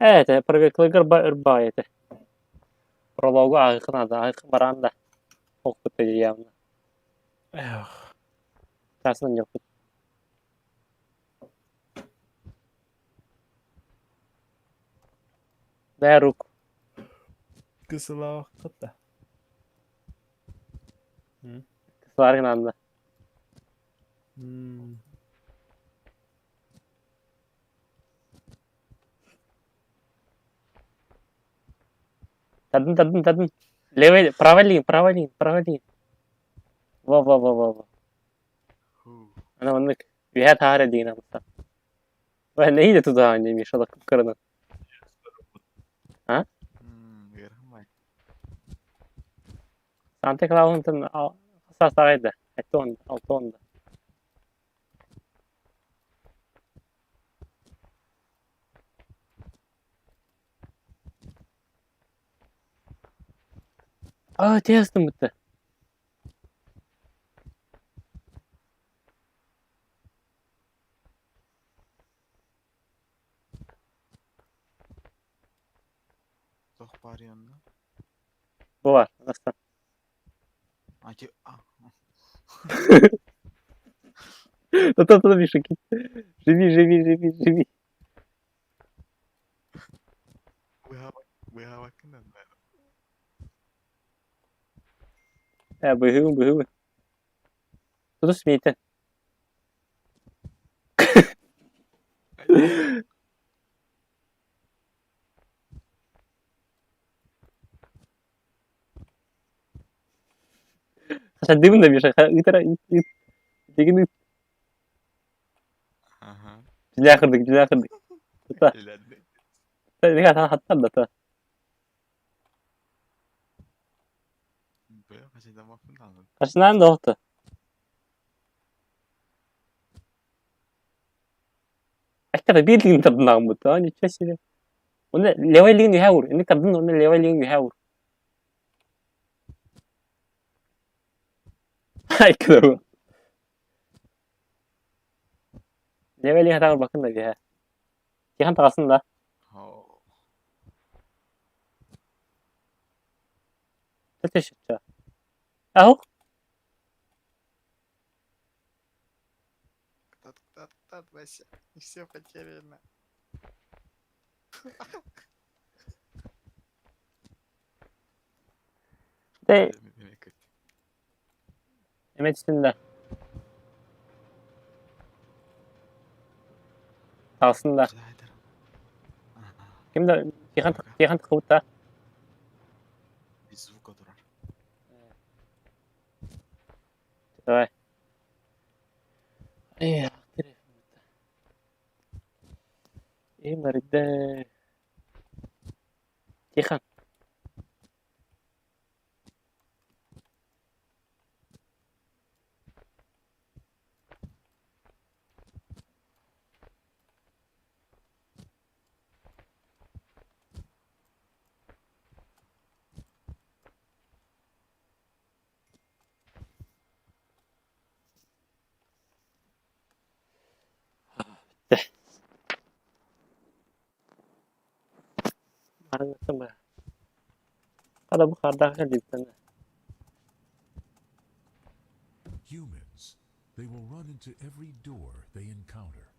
ايه برجع كل قرب ربايته رضاوق على خناده هاي برانده وقت ايامنا كاسن نجوك داروك Kısıla vakitte. صارين عندنا تدن ليه правый во انا منك بيهات هاري دينا مثلا وهنا هي تدها عندي مش هذا كرنا غيرهم ما Santa Claus'un kısas ağaydı. Etti onda. Altı onda. Aa testim bitti. Sok bari yanına. Bu var. Nasıl? Acı. Ah. Та Миша, живи. Weha bakın da ben. Бігу. Тут смійте. Sen değil de Миша, итара. Дегені Aha. dünya kırdık. Ta. Elendi. Ne kadar hatta da ta. Böyle kaçıdan bakın da alın. Kaçından da oldu. Aşkada bir ligin tadından bu ta. Nичего себе. Onu levelin yuhavur. Ini kadın onu levelin yuhavur. Ay kıdı. Levelin yuhavur bakın da bir ha. Cihan takasında. Oh. Teşekkür. Aho. Тат, Вася. И все потеряно. De Demek kötü. Mehmet üstünde. Takasında. Rica ederim. Aha. Kimde? Cihan takıvıtta. Bir звука durar. Давай. Ey, İyi مرده. Cihan. Anlattım ya. Kada bu kadar dipten. Humans. They will run into every door they encounter.